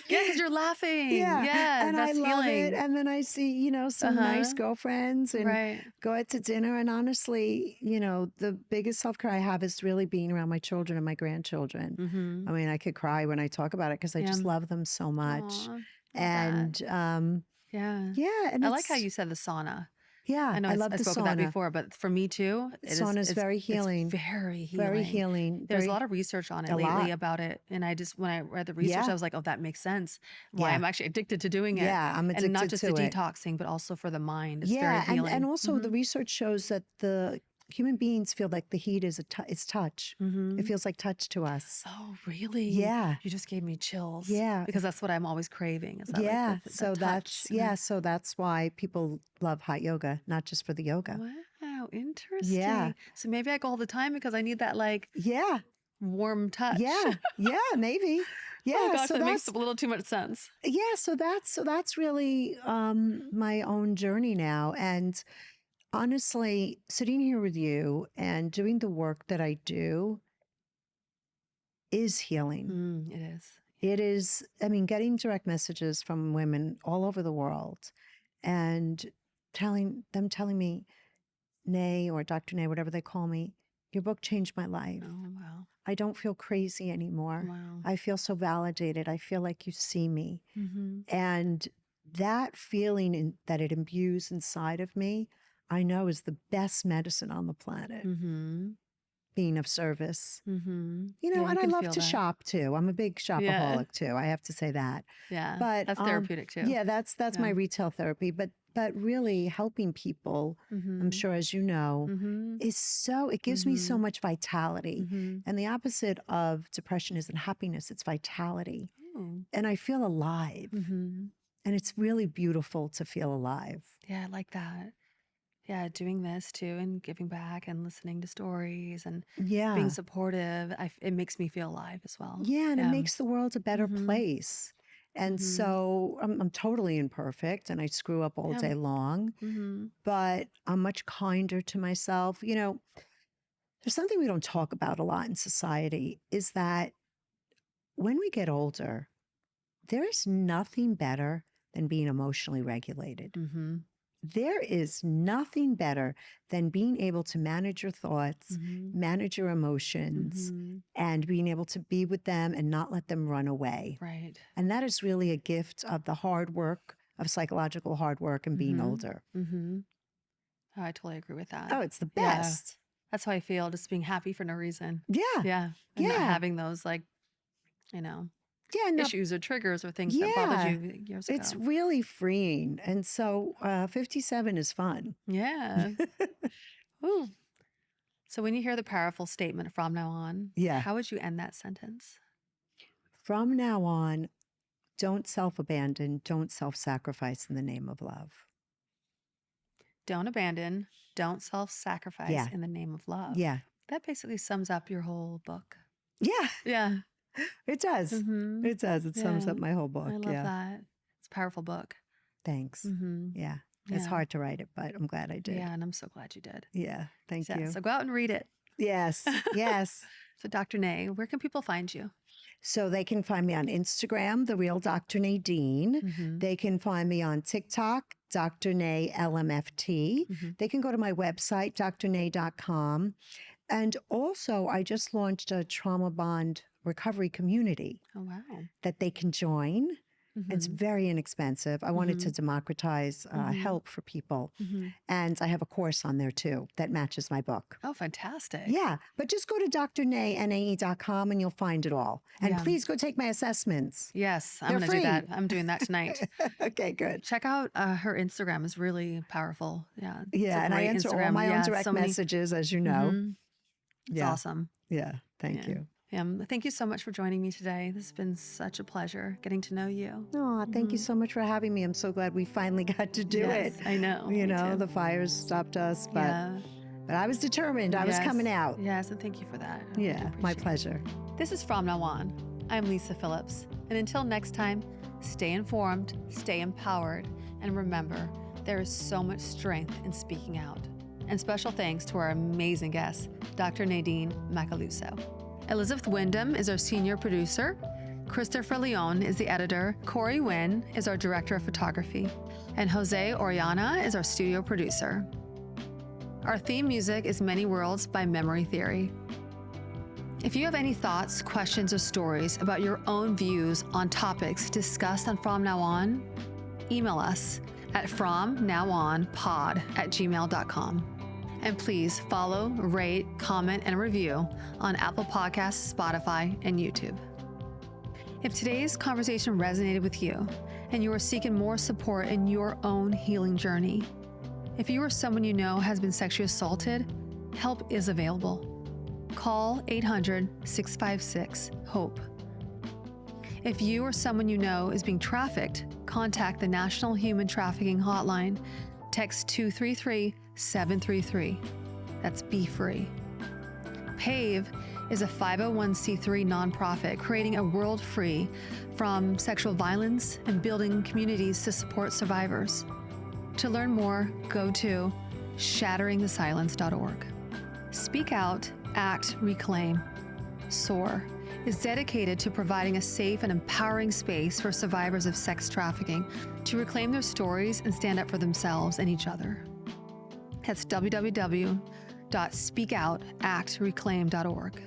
Yeah, because you're laughing. Yeah, Yeah, and I that's love it. healing. And then I see, some nice Uh-huh. girlfriends and Right. go out to dinner. And honestly, the biggest self care I have is really being around my children and my grandchildren. Mm-hmm. I mean, I could cry when I talk about it because I Yeah. just love them so much. Aw, love that. And Yeah. yeah, and I like how you said the sauna. yeah, I know I I love the spoke of that sauna. before, but for me too, Sauna is very healing, It's very very healing. healing, There's a very lot of research on it a lately lot. about it. And when I read the research, Yeah, I was like, oh, that makes sense. Why yeah, I'm actually addicted to doing it. yeah. I'm And not addicted just the to it. detoxing, but also for the mind. It's very Yeah, and healing. also the research shows that the human beings feel like the heat is is touch. It feels like touch to us. Oh, really? Yeah, You just gave me chills. yeah, Because that's what I'm always craving. Is that like yeah. the So touch? so that's why people love hot yoga, not just for the yoga. Wow, Yeah, interesting. So maybe I go all the time because I need that like yeah, warm touch. yeah, yeah. Maybe. Oh Yeah. gosh, So that makes that's a little too much sense. yeah. So that's really my own journey now. And honestly, sitting here with you and doing the work that I do is healing. It is. It is, I mean, getting direct messages from women all over the world and telling me, Nay or Dr. Nay, whatever they call me, your book changed my life. Oh wow. I don't feel crazy anymore. Wow. I feel so validated. I feel like you see me. Mm-hmm. And that feeling that it imbues inside of me, I know is the best medicine on the planet, Mm-hmm. being of service. Mm-hmm. And I can love feel to that. shop too. I'm a big Yeah. shopaholic too. I have to say that. Yeah. But That's therapeutic too. yeah, that's Yeah. my retail therapy. But really helping people, I'm sure as you know, Mm-hmm. is it gives me so much vitality. Mm-hmm. And the opposite of depression isn't happiness, it's vitality. Oh. And I feel alive. Mm-hmm. And it's really beautiful to feel alive. Yeah, I like that. Yeah, doing this too and giving back and listening to stories and Yeah. being supportive, it makes me feel alive as well. Yeah, and it makes the world a better Mhm. place. And so I'm totally imperfect and I screw up all Yeah. day long, Mm-hmm. but I'm much kinder to myself. There's something we don't talk about a lot in society is that when we get older, there is nothing better than being emotionally regulated. Mm-hmm. There is nothing better than being able to manage your thoughts, Mm-hmm. manage your emotions, Mm-hmm. and being able to be with them and not let them run away. Right. And that is really a gift of the hard work, of psychological hard work and being older. Mm-hmm. Oh, I totally agree with that. Oh, it's the Yeah. best. That's how I feel, just being happy for no reason. Yeah. Yeah. And not Yeah. having those Yeah. No, issues or triggers or things that bothered yeah. you years ago. It's really freeing. And so 57 is fun. Yeah. Ooh. So when you hear the powerful statement from now on, Yeah. how would you end that sentence? From now on, don't self-abandon, don't self-sacrifice in the name of love. Don't abandon, don't self-sacrifice Yeah. in the name of love. Yeah. That basically sums up your whole book. Yeah, Yeah. it does. Mm-hmm. It does. It sums Yeah. up my whole book. I love that. It's a powerful book. Thanks. Mm-hmm. Yeah. It's Yeah. hard to write it, but I'm glad I did. Yeah, and I'm so glad you did. Yeah. Thank Yeah, you. so go out and read it. Yes. Yes. So Dr. Nay, where can people find you? So they can find me on Instagram, The Real Dr. Nadine. Mm-hmm. They can find me on TikTok, Dr. Nay LMFT. Mm-hmm. They can go to my website, drnay.com. And also, I just launched a trauma bond recovery community Oh, wow. that they can join. Mm-hmm. It's very inexpensive. I wanted to democratize help for people. Mm-hmm. And I have a course on there too that matches my book. Oh, fantastic. Yeah, but just go to drnay.com and you'll find it all. And Yeah. please go take my assessments. Yes, I'm They're going to do that. free. I'm doing that tonight. Okay, good. Check out her Instagram is really powerful. Yeah. it's Yeah, a and I great answer all Instagram. my own Yeah, direct so many- messages, as you know. Mhm. It's Yeah. awesome. Yeah, thank Yeah. you. Thank you so much for joining me today. This has been such a pleasure getting to know you. Oh, thank you so much for having me. I'm so glad we finally got to do it. I know. You Me know, too. the fires stopped us, but Yeah. but I was determined. I was coming out. Yes, and thank you for that. I really Yeah, appreciate my it. pleasure. This is From Now On. I'm Lisa Phillips. And until next time, stay informed, stay empowered, and remember, there is so much strength in speaking out. And special thanks to our amazing guest, Dr. Nadine Macaluso. Elizabeth Wyndham is our senior producer. Christopher Leon is the editor. Corey Wynn is our director of photography. And Jose Oriana is our studio producer. Our theme music is Many Worlds by Memory Theory. If you have any thoughts, questions, or stories about your own views on topics discussed on From Now On, email us at fromnowonpod@gmail.com. And please follow, rate, comment, and review on Apple Podcasts, Spotify, and YouTube. If today's conversation resonated with you and you are seeking more support in your own healing journey, if you or someone you know has been sexually assaulted, help is available. Call 800-656-HOPE. If you or someone you know is being trafficked, contact the National Human Trafficking Hotline. Text 233-733. That's Be Free. PAVE is a 501c3 nonprofit creating a world free from sexual violence and building communities to support survivors. To learn more, go to shatteringthesilence.org. Speak Out, Act, Reclaim, SOAR, is dedicated to providing a safe and empowering space for survivors of sex trafficking to reclaim their stories and stand up for themselves and each other. That's www.speakoutactreclaim.org.